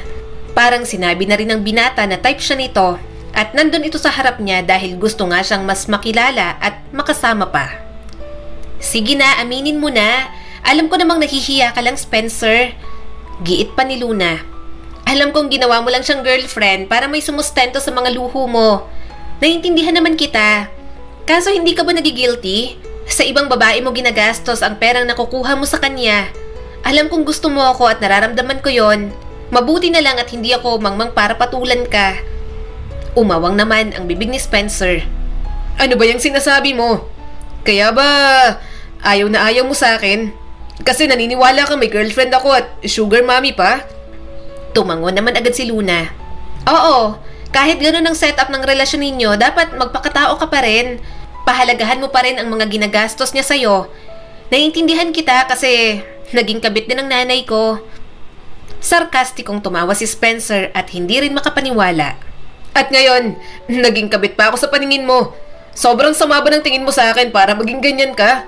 Parang sinabi na rin ng binata na type siya nito at nandun ito sa harap niya dahil gusto nga siyang mas makilala at makasama pa. Sige na, aminin mo na. Alam ko namang nahihiya ka lang, Spencer. Giit pa ni Luna. Alam kong ginawa mo lang siyang girlfriend para may sumustento sa mga luho mo. Naiintindihan naman kita. Kaso hindi ka ba nagigilty? Sa ibang babae mo ginagastos ang perang nakukuha mo sa kanya. Alam kong gusto mo ako at nararamdaman ko yon. Mabuti na lang at hindi ako mangmang para patulan ka. Umawang naman ang bibig ni Spencer. Ano ba yung sinasabi mo? Kaya ba ayaw na ayaw mo sa akin? Kasi naniniwala ka may girlfriend ako at sugar mommy pa? Tumango naman agad si Luna. Oo, kahit gano'n ang setup ng relasyon ninyo, dapat magpakatao ka pa rin. Pahalagahan mo pa rin ang mga ginagastos niya sa'yo. Naiintindihan kita kasi naging kabit din ng nanay ko. Sarkastikong tumawa si Spencer at hindi rin makapaniwala. At ngayon, naging kabit pa ako sa paningin mo. Sobrang sama ba ng tingin mo sa akin para maging ganyan ka?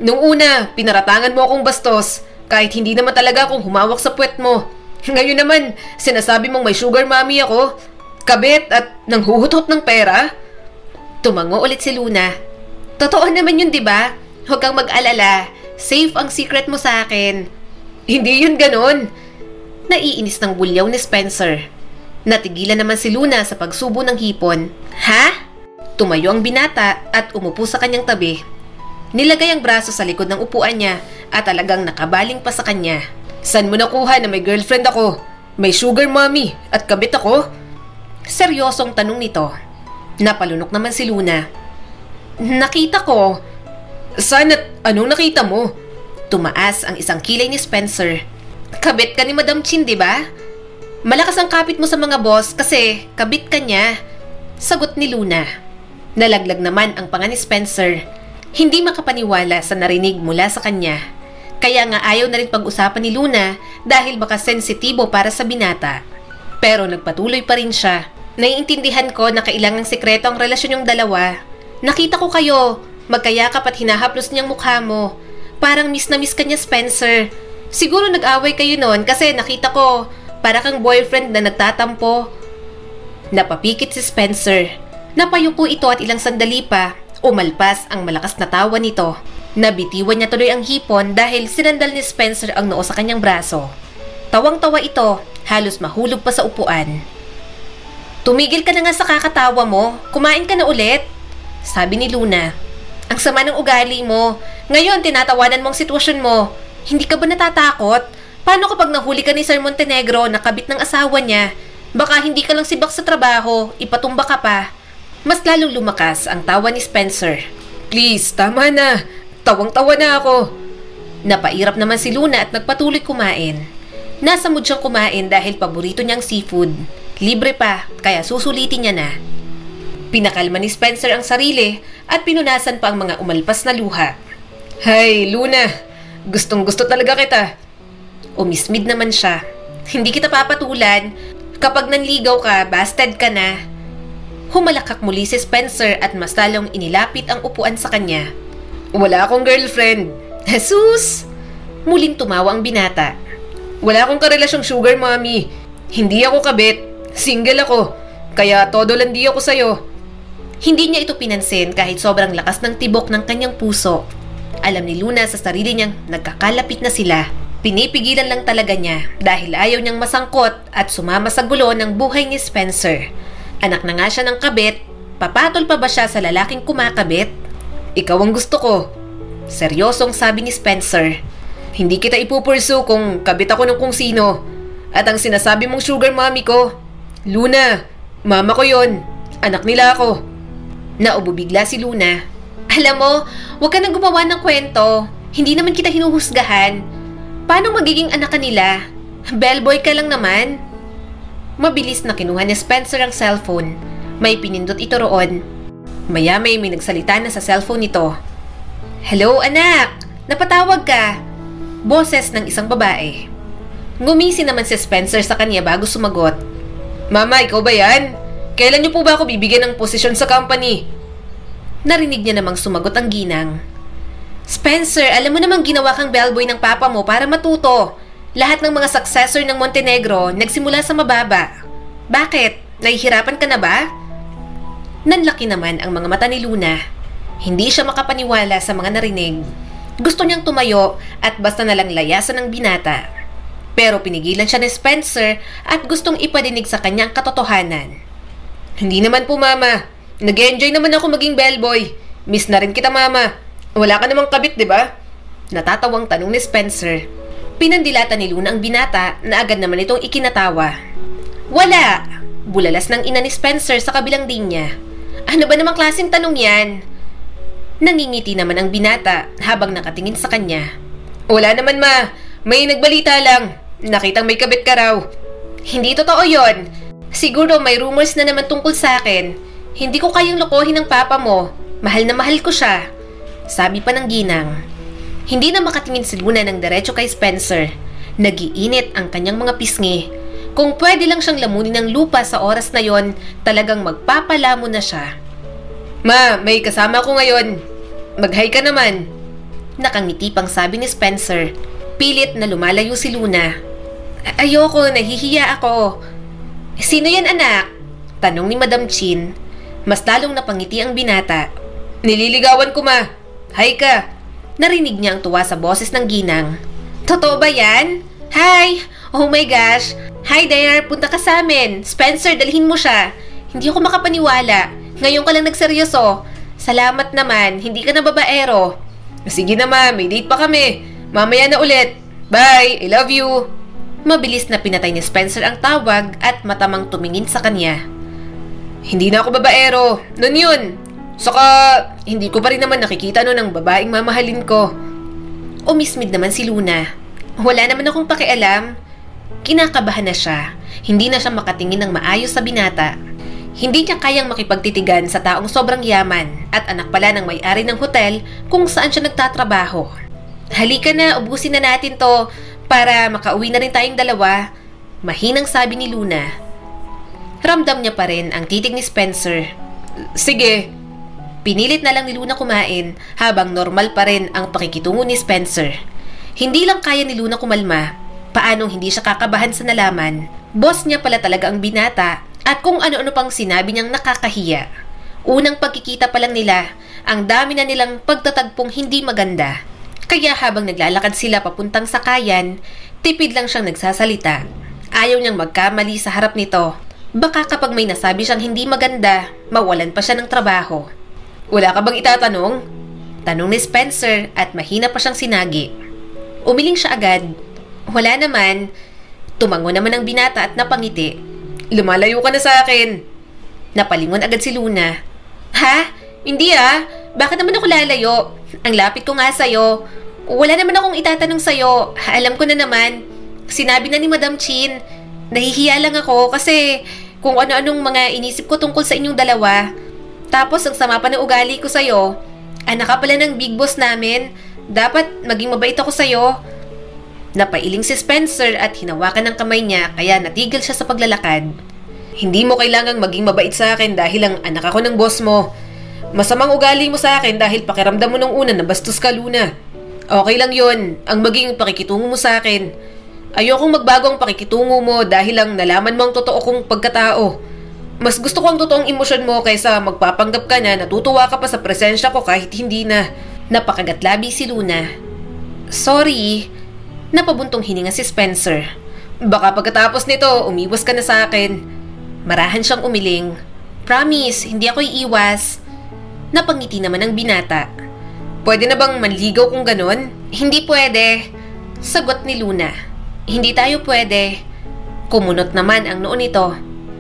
Nung una, pinaratangan mo akong bastos kahit hindi naman talaga akong humawak sa puwet mo. Ngayon naman, sinasabi mong may sugar mommy ako, kabit at nanghuhutot ng pera? Tumango ulit si Luna. Totoo naman yun, di ba? Huwag kang mag-alala. Safe ang secret mo sa akin. Hindi yun ganon. Naiinis ng bulyaw ni Spencer. Natigilan naman si Luna sa pagsubo ng hipon. Ha? Tumayo ang binata at umupo sa kanyang tabi. Nilagay ang braso sa likod ng upuan niya at talagang nakabaling pa sa kanya. San mo nakuha na may girlfriend ako? May sugar mommy at kabit ako? Seryosong tanong nito. Napalunok naman si Luna. Nakita ko. Saan at anong nakita mo? Tumaas ang isang kilay ni Spencer. Kabit ka ni Madam Chin, di ba? Malakas ang kapit mo sa mga boss kasi kabit ka niya. Sagot ni Luna. Nalaglag naman ang panga ni Spencer. Hindi makapaniwala sa narinig mula sa kanya. Kaya nga ayaw na rin pag-usapan ni Luna dahil baka sensitibo para sa binata. Pero nagpatuloy pa rin siya. Naiintindihan ko na kailangang sekreto ang relasyon yung dalawa. Nakita ko kayo, magkayakap at hinahaplos niyang mukha mo. Parang miss na miss ka niya, Spencer. Siguro nag-away kayo noon kasi nakita ko para kang boyfriend na nagtatampo. Napapikit si Spencer. Napayuko ito at ilang sandali pa, umalpas ang malakas na tawa nito. Nabitiwan niya tuloy ang hipon dahil sinandal ni Spencer ang noo sa kanyang braso. Tawang-tawa ito, halos mahulog pa sa upuan. Tumigil ka na nga sa kakatawa mo, kumain ka na ulit, sabi ni Luna. Ang sama ng ugali mo, ngayon tinatawanan mo ang sitwasyon mo. Hindi ka ba natatakot? Paano kapag nahuli ka ni Sir Montenegro na kabit ng asawa niya? Baka hindi ka lang sibak sa trabaho, ipatumba ka pa. Mas lalong lumakas ang tawa ni Spencer. Please, tama na. Tawang-tawa na ako. Napairap naman si Luna at nagpatuloy kumain. Nasa mood siyang kumain dahil paborito niyang seafood. Libre pa, kaya susulitin niya na. Pinakalma ni Spencer ang sarili at pinunasan pa ang mga umalpas na luha. Hay, Luna. Gustong-gusto talaga kita. Umismid naman siya. Hindi kita papatulan. Kapag nanligaw ka, busted ka na. Humalakak muli si Spencer at mas lalong inilapit ang upuan sa kanya. Wala akong girlfriend. Jesus! Muling tumawa ang binata. Wala akong karelasyong sugar mommy. Hindi ako kabit. Single ako. Kaya todo landi ako sa'yo. Hindi niya ito pinansin kahit sobrang lakas ng tibok ng kanyang puso. Alam ni Luna sa sarili niyang nagkakalapit na sila. Pinipigilan lang talaga niya dahil ayaw niyang masangkot at sumama sa gulo ng buhay ni Spencer. Anak na nga siya ng kabit, papatol pa ba siya sa lalaking kumakabit? Ikaw ang gusto ko. Seryosong sabi ni Spencer. Hindi kita ipupursu kung kabit ako ng kung sino. At ang sinasabi mong sugar mommy ko, Luna, mama ko yon. Anak nila ako. Naubo bigla si Luna. Alam mo, huwag ka nang gumawa ng kwento. Hindi naman kita hinuhusgahan. Paano magiging anak ka nila? Bellboy ka lang naman. Mabilis na kinuha ni Spencer ang cellphone. May pinindot ito roon. Maya-may may nagsalita na sa cellphone nito. Hello anak, napatawag ka. Boses ng isang babae. Ngumisi naman si Spencer sa kanya bago sumagot. Mama, ikaw ba yan? Kailan niyo po ba ako bibigyan ng posisyon sa company? Narinig niya namang sumagot ang ginang. Spencer, alam mo namang ginawa kang bellboy ng papa mo para matuto. Lahat ng mga successor ng Montenegro nagsimula sa mababa. Bakit? Nahihirapan ka na ba? Nanlaki naman ang mga mata ni Luna. Hindi siya makapaniwala sa mga narinig. Gusto niyang tumayo at basta nalang layasan ng binata. Pero pinigilan siya ni Spencer at gustong ipadinig sa kanya ang katotohanan. Hindi naman po mama. Nag-enjoy naman ako maging bellboy. Miss na rin kita mama. Wala ka namang kabit, di ba? Natatawang tanong ni Spencer. Pinandilatan ni Luna ang binata na agad naman itong ikinatawa. Wala! Bulalas ng ina ni Spencer sa kabilang linya. Ano ba namang klaseng tanong yan? Nangingiti naman ang binata habang nakatingin sa kanya. Wala naman ma. May nagbalita lang. Nakitang may kabit ka raw. Hindi totoo yon. Siguro may rumors na naman tungkol sa akin. Hindi ko kayang lokohin ng papa mo. Mahal na mahal ko siya. Sabi pa ng ginang. Hindi na makatingin si Luna ng diretso kay Spencer. Nagiinit ang kanyang mga pisngi. Kung pwede lang siyang lamunin ng lupa sa oras na yon, talagang magpapalamon na siya. Ma, may kasama ko ngayon. Mag-hi ka naman. Nakangiti pang sabi ni Spencer. Pilit na lumalayo si Luna. Ayoko, nahihiya ako. Sino yan anak? Tanong ni Madam Chin. Mas lalong napangiti ang binata. Nililigawan ko ma. Hi ka. Narinig niya ang tuwa sa boses ng ginang. Totoo ba yan? Hi! Oh my gosh! Hi there! Punta ka sa amin! Spencer, dalhin mo siya! Hindi ako makapaniwala. Ngayon ka lang nagseryoso. Salamat naman, hindi ka na babaero. Sige na ma, may date pa kami. Mamaya na ulit. Bye! I love you! Mabilis na pinatay ni Spencer ang tawag at matamang tumingin sa kanya. Hindi na ako babaero. Noon yun. Saka, hindi ko pa rin naman nakikita ng babaeng mamahalin ko. Umismid naman si Luna. Wala naman akong pakialam. Kinakabahan na siya. Hindi na siya makatingin ng maayos sa binata. Hindi niya kayang makipagtitigan sa taong sobrang yaman at anak pala ng may-ari ng hotel kung saan siya nagtatrabaho. Halika na, ubusin na natin to para makauwi na rin tayong dalawa. Mahinang sabi ni Luna. Ramdam niya pa rin ang titig ni Spencer. Sige. Pinilit na lang ni Luna kumain habang normal pa rin ang pakikitungo ni Spencer. Hindi lang kaya ni Luna kumalma. Paanong hindi siya kakabahan sa nalaman? Boss niya pala talaga ang binata at kung ano-ano pang sinabi niyang nakakahiya. Unang pagkikita pa lang nila, ang dami na nilang pagtatagpong hindi maganda. Kaya habang naglalakad sila papuntang sakayan, tipid lang siyang nagsasalita. Ayaw niyang magkamali sa harap nito. Baka kapag may nasabi siyang hindi maganda, mawalan pa siya ng trabaho. Wala ka bang itatanong? Tanong ni Spencer at mahina pa siyang sinagi. Umiling siya agad. Wala naman. Tumango naman ang binata at napangiti. Lumalayo ka na sa akin. Napalingon agad si Luna. Ha? Hindi ah. Bakit naman ako lalayo? Ang lapit ko nga sa'yo. Wala naman akong itatanong sa'yo. Alam ko na naman. Sinabi na ni Madam Chin. Nahihiya lang ako kasi kung ano-anong mga inisip ko tungkol sa inyong dalawa. Tapos ang sama pa ng ugali ko sa'yo. Anak ka pala ng big boss namin. Dapat maging mabait ako sa'yo. Napailing si Spencer at hinawakan ng kamay niya kaya natigil siya sa paglalakad. Hindi mo kailangang maging mabait sa akin dahil ang anak ako ng boss mo. Masamang ugali mo sa akin dahil pakiramdam mo nung una na bastos ka, Luna. Okay lang yon, ang maging pakikitungo mo sa akin. Ayokong magbago ang pakikitungo mo dahil lang nalaman mo ang totoo kong pagkatao. Mas gusto ko ang totoong emosyon mo kaysa magpapanggap ka na natutuwa ka pa sa presensya ko kahit hindi na. Napakagatlabi si Luna. Sorry. Napabuntong hininga si Spencer. Baka pagkatapos nito, umiwas ka na sa akin. Marahan siyang umiling. Promise, hindi ako iiwas. Napangiti naman ang binata. Pwede na bang manligaw kung ganon? Hindi pwede. Sagot ni Luna. Hindi tayo pwede. Kumunot naman ang noo nito.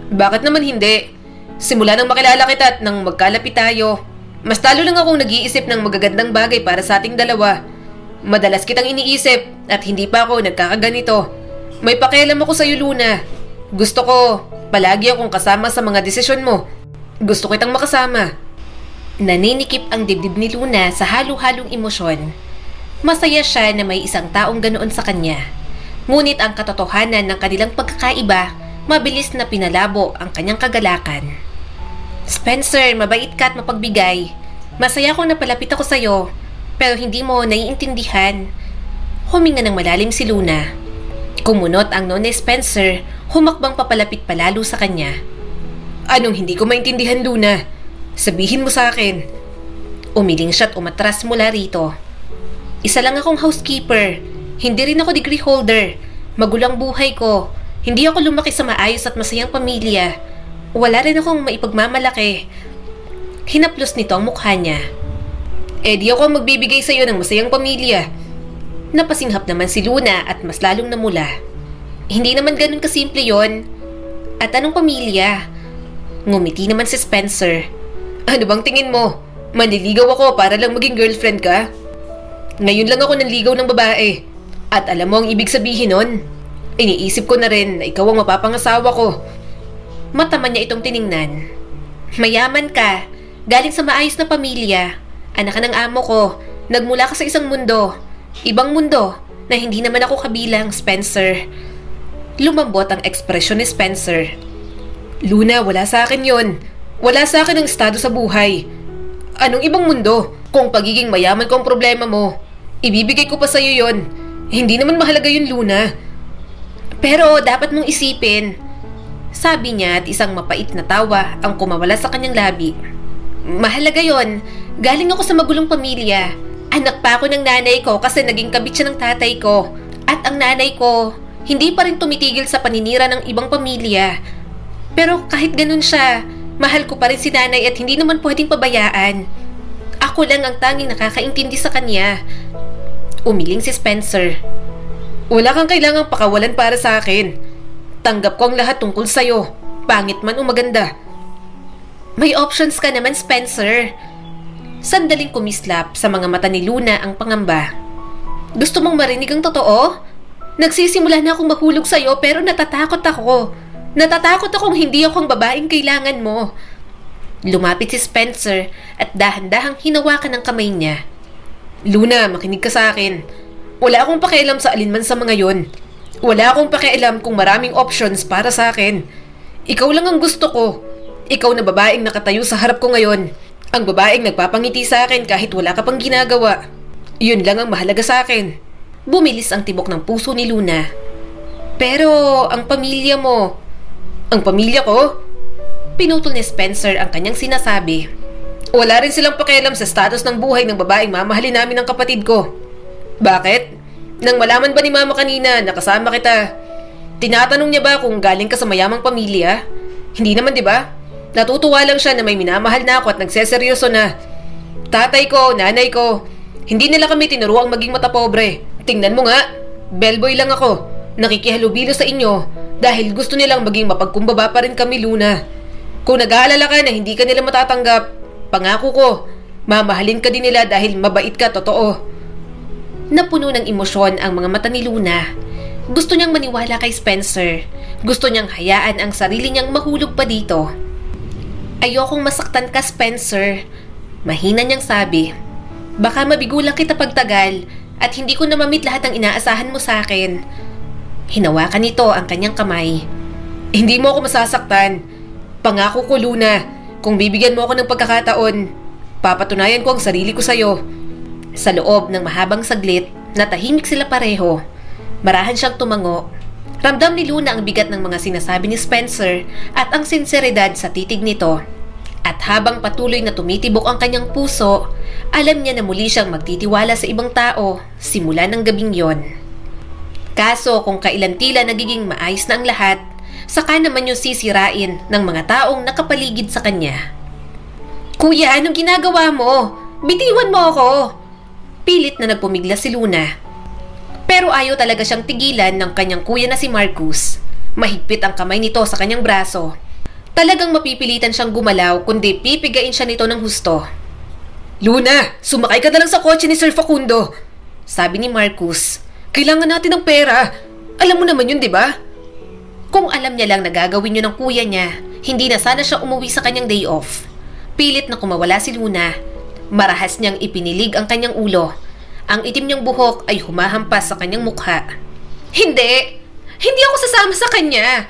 Bakit naman hindi? Simula nang makilala kita at nang magkalapit tayo, mas talo lang akong nag-iisip ng magagandang bagay para sa ating dalawa. Madalas kitang iniisip at hindi pa ako nagkakaganito. May pakialam ako sa'yo, Luna. Gusto ko, palagi akong kasama sa mga desisyon mo. Gusto kitang makasama. Naninikip ang dibdib ni Luna sa halo-halong emosyon. Masaya siya na may isang taong ganoon sa kanya. Ngunit ang katotohanan ng kanilang pagkakaiba, mabilis na pinalabo ang kanyang kagalakan. Spencer, mabait ka at mapagbigay. Masaya akong napalapit ako sa'yo, pero hindi mo naiintindihan. Huminga ng malalim si Luna. Kumunot ang noo ni Spencer, humakbang papalapit palalo sa kanya. Anong hindi ko maintindihan, Luna? Sabihin mo sa akin. Umiling siya at umatras mula rito. Isa lang akong housekeeper. Hindi rin ako degree holder. Magulang buhay ko. Hindi ako lumaki sa maayos at masayang pamilya. Wala rin akong maipagmamalaki. Hinaplos nito ang mukha niya. Di ako ang magbibigay sa'yo ng masayang pamilya. Napasinghap naman si Luna at mas lalong namula. Hindi naman ganun kasimple yon. At anong pamilya? Ngumiti naman si Spencer. Ano bang tingin mo? Manliligaw ako para lang maging girlfriend ka? Ngayon lang ako nanligaw ng babae. At alam mo ang ibig sabihin nun? Iniisip ko na rin na ikaw ang mapapangasawa ko. Mata niya itong tiningnan. Mayaman ka. Galing sa maayos na pamilya. Anak ka ng amo ko. Nagmula ka sa isang mundo. Ibang mundo na hindi naman ako kabilang, Spencer. Lumambot ang ekspresyon ni Spencer. Luna, wala sa akin yon. Wala sa akin ang estado sa buhay. Anong ibang mundo? Kung pagiging mayaman ko ang problema mo, ibibigay ko pa sa'yo yon. Hindi naman mahalaga yun, Luna. Pero dapat mong isipin, sabi niya at isang mapait na tawa ang kumawala sa kanyang labi. Mahalaga yon. Galing ako sa magulong pamilya. Anak pa ako ng nanay ko kasi naging kabit siya ng tatay ko. At ang nanay ko, hindi pa rin tumitigil sa paninira ng ibang pamilya. Pero kahit ganun siya, mahal ko pa rin si nanay at hindi naman pwedeng pabayaan. Ako lang ang tanging nakakaintindi sa kanya. Umiling si Spencer. Wala kang kailangang pakawalan para sa akin. Tanggap ko ang lahat tungkol sa'yo. Pangit man o maganda. May options ka naman, Spencer. Sandaling kumislap sa mga mata ni Luna ang pangamba. Gusto mong marinig ang totoo? Nagsisimula na akong mahulog sa'yo pero natatakot ako. Natatakot akong hindi ako ang babaeng kailangan mo. Lumapit si Spencer at dahan-dahang hinawakan ang kamay niya. Luna, makinig ka sa akin. Wala akong pakialam sa alinman sa mga yon. Wala akong pakialam kung maraming options para sa akin. Ikaw lang ang gusto ko. Ikaw na babaeng nakatayo sa harap ko ngayon. Ang babaeng nagpapangiti sa akin kahit wala ka pang ginagawa. Yun lang ang mahalaga sa akin. Bumilis ang tibok ng puso ni Luna. Pero ang pamilya mo... Ang pamilya ko? Pinutol ni Spencer ang kanyang sinasabi. Wala rin silang pakialam sa status ng buhay ng babaeng mamahalin namin ng kapatid ko. Bakit? Nang malaman ba ni mama kanina na kasama kita, tinatanong niya ba kung galing ka sa mayamang pamilya? Hindi naman, di ba? Natutuwa lang siya na may minamahal na ako at nagseseryoso na. Tatay ko, nanay ko, hindi nila kami tinuruang maging matapobre. Tingnan mo nga, bellboy lang ako. Nakikihalubilo sa inyo dahil gusto nilang maging mapagkumbaba pa rin kami, Luna. Kung nag-aalala ka na hindi ka nila matatanggap, pangako ko, mamahalin ka din nila dahil mabait ka, totoo. Napuno ng emosyon ang mga mata ni Luna. Gusto niyang maniwala kay Spencer. Gusto niyang hayaan ang sarili niyang mahulog pa dito. Ayokong masaktan ka, Spencer. Mahina niyang sabi. Baka mabigo lang kita pagtagal at hindi ko na mamit lahat ng inaasahan mo sa akin. Hinawakan nito ang kanyang kamay. Hindi mo ako masasaktan. Pangako ko, Luna, kung bibigyan mo ako ng pagkakataon, papatunayan ko ang sarili ko sa'yo. Sa loob ng mahabang saglit, natahimik sila pareho. Marahan siyang tumango. Ramdam ni Luna ang bigat ng mga sinasabi ni Spencer at ang sinseridad sa titig nito. At habang patuloy na tumitibok ang kanyang puso, Alam niya na muli siyang magtitiwala sa ibang tao simula ng gabing yon. Kaso kung kailan tila nagiging maayos na ang lahat, saka naman yung sisirain ng mga taong nakapaligid sa kanya. Kuya, anong ginagawa mo? Bitiwan mo ako! Pilit na nagpumigla si Luna. Pero ayaw talaga siyang tigilan ng kanyang kuya na si Marcus. Mahigpit ang kamay nito sa kanyang braso. Talagang mapipilitan siyang gumalaw kundi pipigain siya nito ng husto. Luna, sumakay ka na lang sa kotse ni Sir Facundo, sabi ni Marcus. Kailangan natin ng pera. Alam mo naman yun, di ba? Kung alam niya lang na gagawin yun ng kuya niya, hindi na sana siya umuwi sa kanyang day off. Pilit na kumawala si Luna. Marahas niyang ipinilig ang kanyang ulo. Ang itim niyang buhok ay humahampas sa kanyang mukha. Hindi! Hindi ako sasama sa kanya!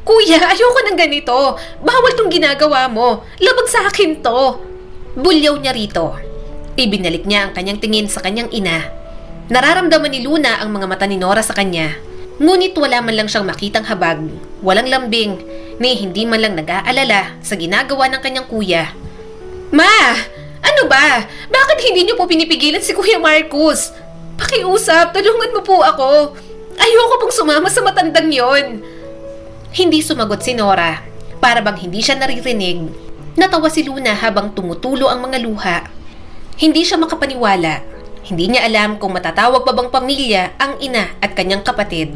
Kuya, ayoko ng ganito. Bawal tong ginagawa mo. Labag sa akin to. Bulyaw niya rito. Ibinalik niya ang kanyang tingin sa kanyang ina. Nararamdaman ni Luna ang mga mata ni Nora sa kanya. Ngunit wala man lang siyang makitang habag, walang lambing, ni hindi man lang nag-aalala sa ginagawa ng kanyang kuya. Ma! Ano ba? Bakit hindi niyo po pinipigilan si Kuya Marcus? Pakiusap, tulungan mo po ako. Ayoko pong sumama sa matandang yon. Hindi sumagot si Nora. Para bang hindi siya naririnig. Natawa si Luna habang tumutulo ang mga luha. Hindi siya makapaniwala. Hindi niya alam kung matatawag pa bang pamilya ang ina at kanyang kapatid.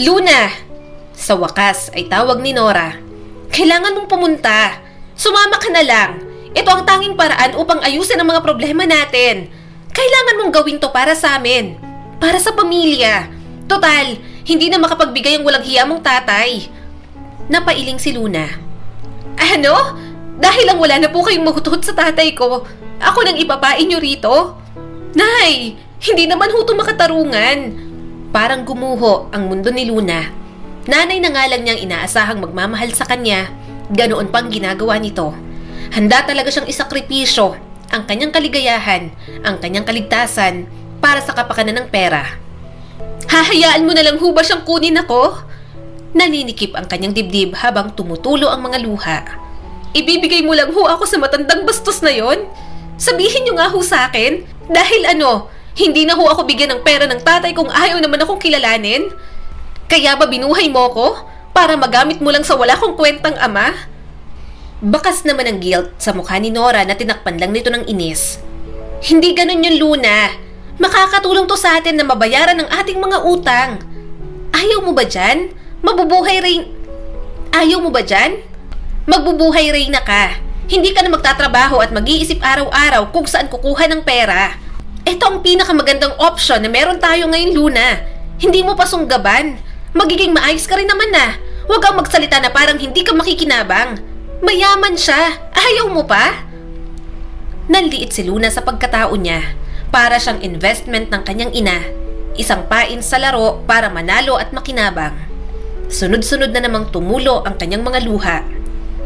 Luna! Sa wakas ay tawag ni Nora. Kailangan mong pumunta. Sumama ka na lang. Ito ang tanging paraan upang ayusin ang mga problema natin. Kailangan mong gawin to para sa amin. Para sa pamilya. Total, hindi na makapagbigay ang walang hiya mong tatay. Napailing si Luna. Ano? Dahil lang wala na po kayong mahutot sa tatay ko, ako nang ipapain nyo rito? Nay, hindi naman huto makatarungan. Parang gumuho ang mundo ni Luna. Nanay na nga lang niyang inaasahang magmamahal sa kanya, ganoon pang ginagawa nito. Handa talaga siyang isakripisyo ang kanyang kaligayahan, ang kanyang kaligtasan para sa kapakanan ng pera. Hahayaan mo na lang ho ba siyang kunin ako? Naninikip ang kanyang dibdib habang tumutulo ang mga luha. Ibibigay mo lang ho ako sa matandang bastos na yon? Sabihin niyo nga ho sa akin, dahil hindi na ho ako bigyan ng pera ng tatay kung ayaw naman akong kilalanin? Kaya ba binuhay mo ko? Para magamit mo lang sa wala kong kwentang ama? Bakas naman ang guilt sa mukha ni Nora na tinakpan lang nito ng inis. Hindi ganun yun, Luna. Makakatulong to sa atin na mabayaran ang ating mga utang. Ayaw mo ba dyan? Ayaw mo ba dyan? Magbubuhay Reyna ka. Hindi ka na magtatrabaho at mag-iisip araw-araw kung saan kukuha ng pera. Ito ang pinakamagandang option na meron tayo ngayon, Luna. Hindi mo pa sunggaban. Magiging maayos ka rin naman na. Huwag kang magsalita na parang hindi ka makikinabang. Mayaman siya. Ayaw mo pa? Nanliit si Luna sa pagkatao niya. Para siyang investment ng kanyang ina. Isang pain sa laro para manalo at makinabang. Sunod-sunod na namang tumulo ang kanyang mga luha.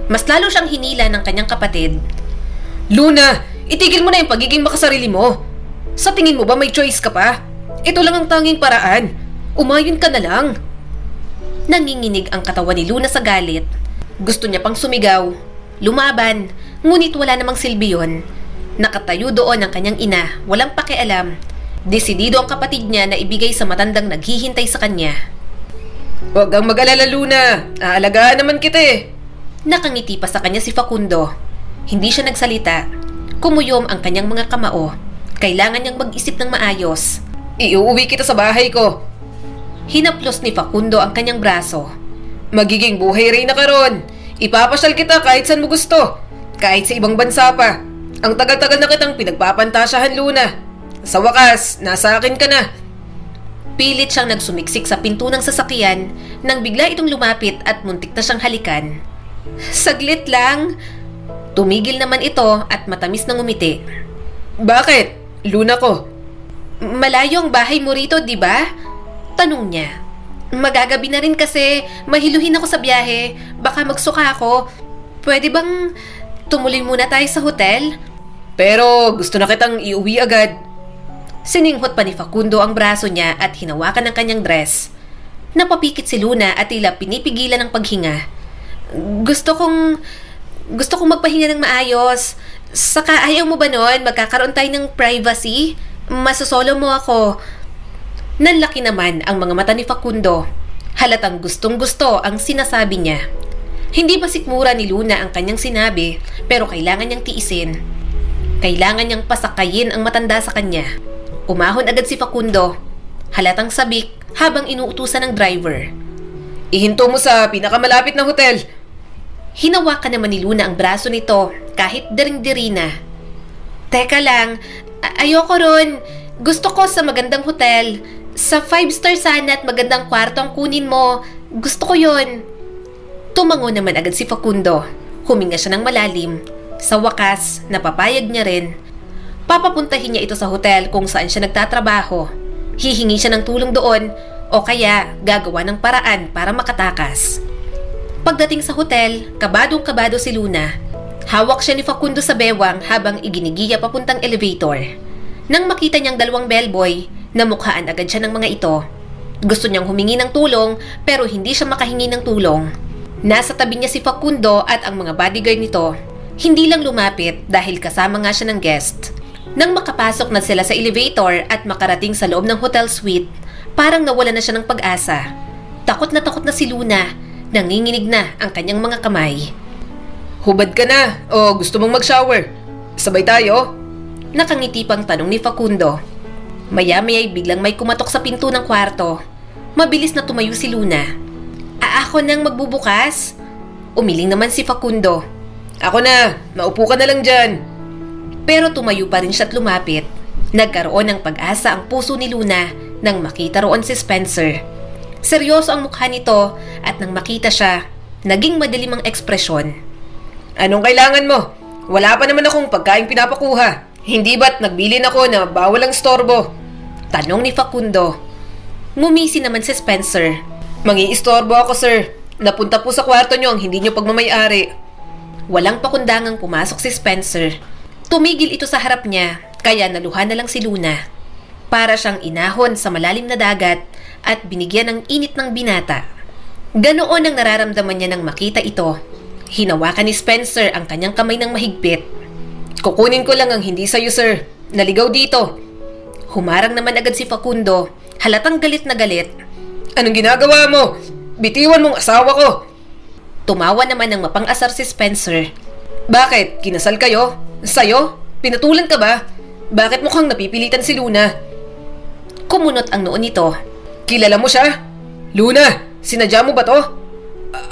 Mas lalo siyang hinila ng kanyang kapatid. Luna, itigil mo na yung pagiging makasarili mo. Sa tingin mo ba may choice ka pa? Ito lang ang tanging paraan. Umayon ka na lang. Nanginginig ang katawan ni Luna sa galit. Gusto niya pang sumigaw, lumaban, ngunit wala namang silbi yun. Nakatayo doon ang kanyang ina, walang pakialam. Desidido ang kapatid niya na ibigay sa matandang naghihintay sa kanya. Huwag kang mag-alala, Luna. Aalagaan naman kita eh. Nakangiti pa sa kanya si Facundo. Hindi siya nagsalita. Kumuyom ang kanyang mga kamao. Kailangan niyang mag-isip ng maayos. Iuuwi kita sa bahay ko. Hinaplos ni Facundo ang kanyang braso. Magiging buhay Reyna ka ron. Ipapasyal kita kahit saan mo gusto. Kahit sa ibang bansa pa. Ang tagal-tagal na kitang pinagpapantasyahan, Luna. Sa wakas, nasa akin ka na. Pilit siyang nagsumiksik sa pinto ng sasakyan nang bigla itong lumapit at muntik na siyang halikan. Saglit lang. Tumigil naman ito at matamis na ngumiti. Bakit? Luna ko. Malayo ang bahay mo rito, di ba? Tanong niya. Magagabi na rin kasi mahiluhin ako sa biyahe. Baka magsuka ako. Pwede bang tumuloy muna tayo sa hotel? Pero gusto na kitang iuwi agad. Sininghot pa ni Facundo ang braso niya at hinawakan ng kanyang dress. Napapikit si Luna at tila pinipigilan ng paghinga. Gusto kong magpahinga ng maayos. Saka ayaw mo ba nun? Magkakaroon tayo ng privacy? Masosolo mo ako. Nanlaki naman ang mga mata ni Facundo. Halatang gustong-gusto ang sinasabi niya. Hindi ba sikmura ni Luna ang kanyang sinabi, pero kailangan niyang tiisin. Kailangan niyang pasakayin ang matanda sa kanya. Umahon agad si Facundo. Halatang sabik habang inuutusan ng driver. Ihinto mo sa pinakamalapit na hotel. Hinawakan naman ni Luna ang braso nito kahit daring-diri na. Teka lang, ayoko ron. Gusto ko sa magandang hotel. Sa 5-star sana at magandang kwarto ang kunin mo. Gusto ko yon. Tumango naman agad si Facundo. Huminga siya ng malalim. Sa wakas, napapayag niya rin. Papapuntahin niya ito sa hotel kung saan siya nagtatrabaho. Hihingi siya ng tulong doon o kaya gagawa ng paraan para makatakas. Pagdating sa hotel, kabadong-kabado si Luna. Hawak siya ni Facundo sa bewang habang iginigiya papuntang elevator. Nang makita niyang dalawang bellboy, namukhaan agad siya ng mga ito. Gusto niyang humingi ng tulong pero hindi siya makahingi ng tulong. Nasa tabi niya si Facundo at ang mga bodyguard nito. Hindi lang lumapit dahil kasama nga siya ng guest. Nang makapasok na sila sa elevator at makarating sa loob ng hotel suite, parang nawala na siya ng pag-asa. Takot na si Luna. Nanginginig na ang kanyang mga kamay. Hubad ka na o gusto mong mag-shower? Sabay tayo? Nakangiti pang tanong ni Facundo. Maya-maya'y biglang may kumatok sa pinto ng kwarto. Mabilis na tumayo si Luna. Ako nang magbubukas? Umiling naman si Facundo. Ako na, maupo ka na lang dyan. Pero tumayo pa rin siya at lumapit. Nagkaroon ng pag-asa ang puso ni Luna nang makita roon si Spencer. Seryoso ang mukha nito at nang makita siya, naging madilim ang ekspresyon. Anong kailangan mo? Wala pa naman akong pagkaing pinapakuha. Hindi ba't nagbilin ako na bawal ang storbo? Tanong ni Facundo. Ngumisi naman si Spencer. Mangi-istorbo ako, sir. Napunta po sa kwarto nyo ang hindi nyo pagmamayari. Walang pakundangang pumasok si Spencer. Tumigil ito sa harap niya, kaya naluha na lang si Luna. Para siyang inahon sa malalim na dagat at binigyan ng init ng binata. Ganoon ang nararamdaman niya nang makita ito. Hinawakan ni Spencer ang kanyang kamay ng mahigpit. Kukunin ko lang ang hindi sa'yo, sir. Naligaw dito. Humarang naman agad si Facundo, halatang galit na galit. Anong ginagawa mo? Bitiwan mong asawa ko. Tumawa naman ng mapang-asar si Spencer. Bakit? Kinasal kayo? Sa'yo? Pinatulan ka ba? Bakit mukhang napipilitan si Luna? Kumunot ang noon nito. Kilala mo siya? Luna, sinadya mo ba to?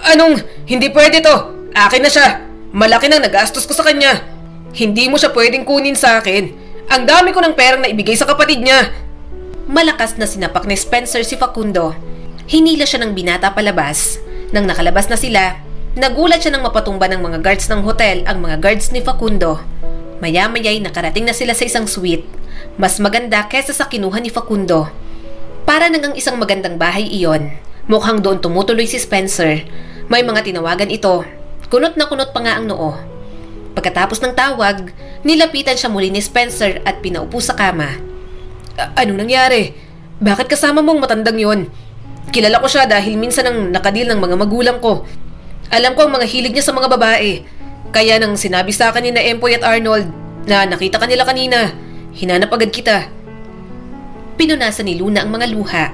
Anong, hindi pwede to. Akin na siya. Malaki nang nagastos ko sa kanya. Hindi mo siya pwedeng kunin sa akin. Ang dami ko ng perang na ibigay sa kapatid niya. Malakas na sinapak ni Spencer si Facundo. Hinila siya ng binata palabas. Nang nakalabas na sila, nagulat siya nang mapatumba ng mga guards ng hotel ang mga guards ni Facundo. Maya-maya'y nakarating na sila sa isang suite. Mas maganda kesa sa kinuha ni Facundo. Para nang ang isang magandang bahay iyon. Mukhang doon tumutuloy si Spencer. May mga tinawagan ito. Kunot na kunot pa nga ang noo. Pagkatapos ng tawag, nilapitan siya muli ni Spencer at pinaupo sa kama. Ano nangyari? Bakit kasama mong matandang yon? Kilala ko siya dahil minsan ang nakadil ng mga magulang ko. Alam ko ang mga hilig niya sa mga babae. Kaya nang sinabi sa akin ni na Empoy at Arnold na nakita ka nila kanina, hinanap agad kita. Pinunasan ni Luna ang mga luha.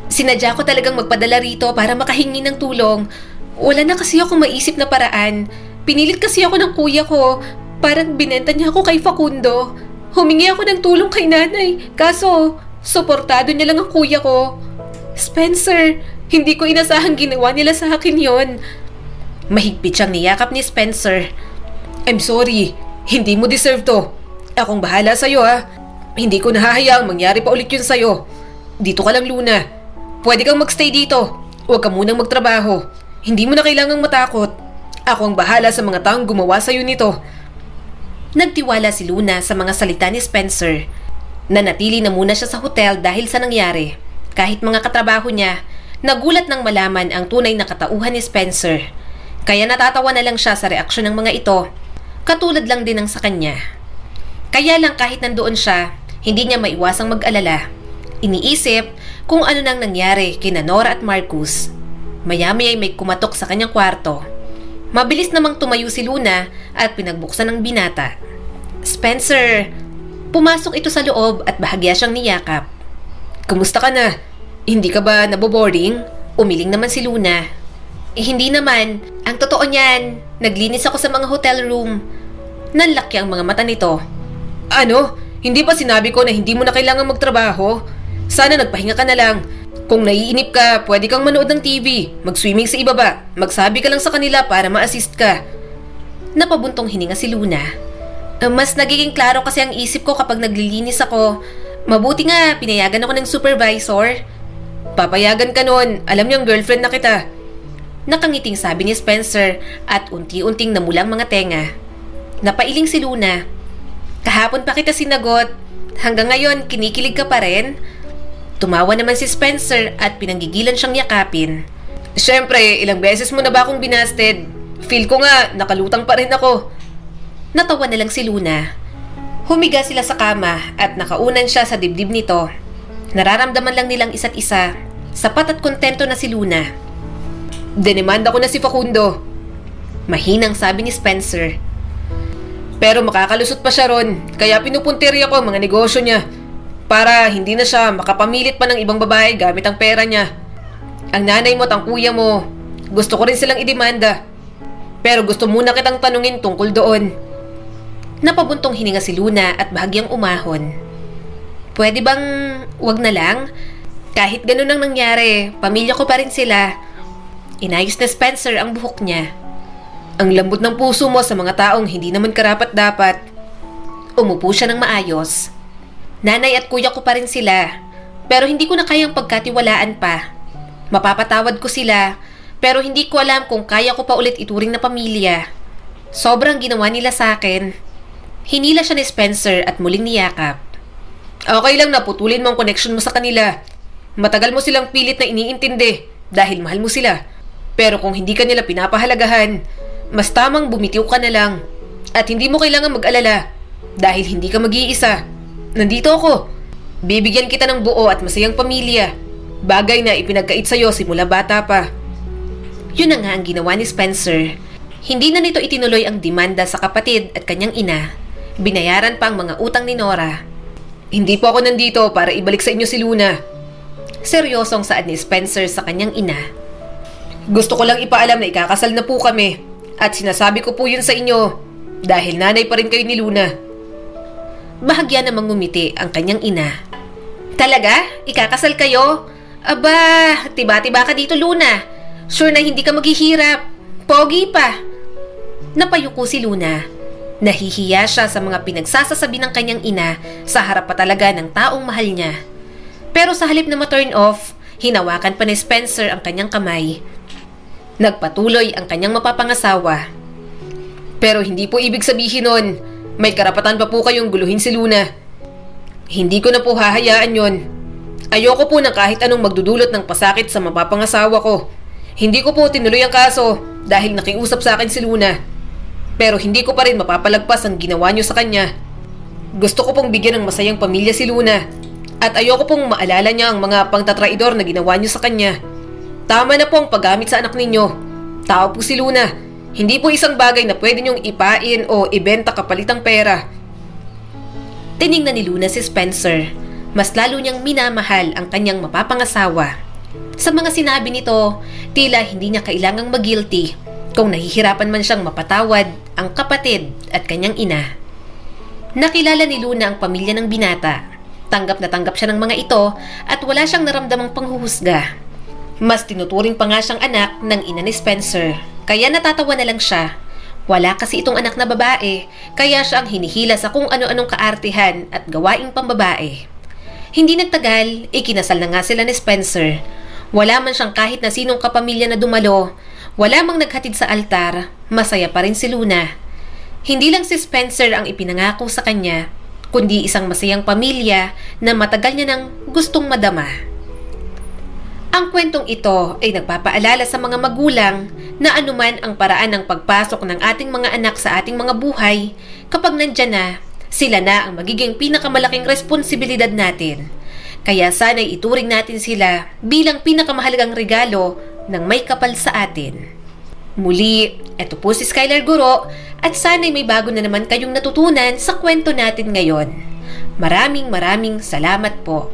Sinadya ko talagang magpadala rito para makahingi ng tulong. Wala na kasi ako maisip na paraan. Pinilit kasi ako ng kuya ko. Parang binenta niya ako kay Facundo. Humingi ako ng tulong kay nanay. Kaso, suportado niya lang ang kuya ko. Spencer, hindi ko inasahang ginawa nila sa akin yon. Mahigpit siyang niyakap ni Spencer. I'm sorry. Hindi mo deserve to. Akong bahala sa'yo, ha. Hindi ko nahahayaang mangyari pa ulit yun sa'yo. Dito ka lang, Luna. Pwede kang magstay dito. Huwag ka munang magtrabaho. Hindi mo na kailangang matakot. Ako ang bahala sa mga taong gumawa sa'yo nito. Nagtiwala si Luna sa mga salita ni Spencer. Nanatili na muna siya sa hotel dahil sa nangyari. Kahit mga katrabaho niya, nagulat nang malaman ang tunay na katauhan ni Spencer. Kaya natatawa na lang siya sa reaksyon ng mga ito. Katulad lang din ng sa kanya. Kaya lang kahit nandoon siya, hindi niya maiwasang mag-alala. Iniisip kung ano nang nangyari kina Nora at Marcus. Maya-maya'y may kumatok sa kanyang kwarto. Mabilis namang tumayo si Luna at pinagbuksan ng binata. Spencer, pumasok ito sa loob at bahagya siyang niyakap. Kumusta ka na? Hindi ka ba naboboring? Umiling naman si Luna. Hindi naman. Ang totoo niyan, naglinis ako sa mga hotel room. Nanlaki ang mga mata nito. Ano? Hindi ba sinabi ko na hindi mo na kailangan magtrabaho? Sana nagpahinga ka na lang. Kung naiinip ka, pwede kang manood ng TV, mag-swimming sa ibaba, magsabi ka lang sa kanila para ma-assist ka. Napabuntong hininga si Luna. Mas nagiging klaro kasi ang isip ko kapag naglilinis ako. Mabuti nga, pinayagan ako ng supervisor. Papayagan ka nun, alam niyang girlfriend na kita. Nakangiting sabi ni Spencer at unti-unting namulang mga tenga. Napailing si Luna. Kahapon pa kita sinagot. Hanggang ngayon, kinikilig ka pa rin? Tumawa naman si Spencer at pinanggigilan siyang yakapin. Siyempre, ilang beses mo na ba akong binasted? Feel ko nga, nakalutang pa rin ako. Natawa na lang si Luna. Humiga sila sa kama at nakaunan siya sa dibdib nito. Nararamdaman lang nilang isa't isa. Sapat at kontento na si Luna. Dinemanda ko na si Facundo. Mahinang sabi ni Spencer. Pero makakalusot pa siya ron, kaya pinupuntirya ko ang mga negosyo niya. Para hindi na siya makapamilit pa ng ibang babae gamit ang pera niya. Ang nanay mo at ang kuya mo, gusto ko rin silang idemanda. Pero gusto muna kitang tanungin tungkol doon. Napabuntong hininga si Luna at bahagyang umahon. Pwede bang wag na lang? Kahit ganun ang nangyari, pamilya ko pa rin sila. Inayos na Spencer ang buhok niya. Ang lambot ng puso mo sa mga taong hindi naman karapat-dapat. Umupo siya ng maayos. Nanay at kuya ko pa rin sila, pero hindi ko na kayang pagkatiwalaan pa. Mapapatawad ko sila, pero hindi ko alam kung kaya ko pa ulit ituring na pamilya. Sobrang ginawa nila sa akin. Hinila siya ni Spencer at muling niyakap. Okay lang na putulin mo ang connection mo sa kanila. Matagal mo silang pilit na iniintindi dahil mahal mo sila. Pero kung hindi ka nila pinapahalagahan, mas tamang bumitiw ka na lang. At hindi mo kailangan mag-alala dahil hindi ka mag-iisa. Nandito ako. Bibigyan kita ng buo at masayang pamilya. Bagay na ipinagkait sa'yo simula bata pa. Yun na nga ang ginawa ni Spencer. Hindi na nito itinuloy ang demanda sa kapatid at kanyang ina. Binayaran pa ang mga utang ni Nora. Hindi po ako nandito para ibalik sa inyo si Luna. Seryosong saad ni Spencer sa kanyang ina. Gusto ko lang ipaalam na ikakasal na po kami. At sinasabi ko po yun sa inyo dahil nanay pa rin kayo ni Luna. Bahagya namang ngumiti ang kanyang ina. Talaga? Ikakasal kayo? Aba, tiba-tiba ka dito, Luna. Sure na hindi ka maghihirap. Pogi pa. Napayuko si Luna. Nahihiya siya sa mga pinagsasasabi ng kanyang ina sa harap pa talaga ng taong mahal niya. Pero sa halip na ma-turn off, hinawakan pa ni Spencer ang kanyang kamay. Nagpatuloy ang kanyang mapapangasawa. Pero hindi po ibig sabihin nun, may karapatan pa po kayong guluhin si Luna. Hindi ko na po hahayaan yon. Ayoko po na kahit anong magdudulot ng pasakit sa mapapangasawa ko. Hindi ko po tinuloy ang kaso dahil nakiusap sa akin si Luna. Pero hindi ko pa rin mapapalagpas ang ginawa niyo sa kanya. Gusto ko pong bigyan ng masayang pamilya si Luna. At ayoko pong maalala niya ang mga pangtatraidor na ginawa niyo sa kanya. Tama na po ang paggamit sa anak ninyo. Tao po si Luna. Hindi po isang bagay na pwede niyong ipain o ibenta kapalitang pera. Tiningnan ni Luna si Spencer. Mas lalo niyang minamahal ang kanyang mapapangasawa. Sa mga sinabi nito, tila hindi niya kailangang mag-guilty kung nahihirapan man siyang mapatawad ang kapatid at kanyang ina. Nakilala ni Luna ang pamilya ng binata. Tanggap na tanggap siya ng mga ito at wala siyang naramdamang panghuhusga. Mas tinuturing pa nga siyang anak ng ina ni Spencer. Kaya natatawa na lang siya. Wala kasi itong anak na babae, kaya siya ang hinihila sa kung ano-anong kaartihan at gawaing pambabae. Hindi nagtagal, ikinasal na nga sila ni Spencer. Wala man siyang kahit na sinong kapamilya na dumalo, wala mang naghatid sa altar, masaya pa rin si Luna. Hindi lang si Spencer ang ipinangako sa kanya, kundi isang masayang pamilya na matagal niya nang gustong madama. Ang kwentong ito ay nagpapaalala sa mga magulang na anuman ang paraan ng pagpasok ng ating mga anak sa ating mga buhay, kapag nandyan na, sila na ang magiging pinakamalaking responsibilidad natin. Kaya sana'y ituring natin sila bilang pinakamahalagang regalo ng may kapal sa atin. Muli, eto po si Skylar Guro at sana'y may bago na naman kayong natutunan sa kwento natin ngayon. Maraming salamat po.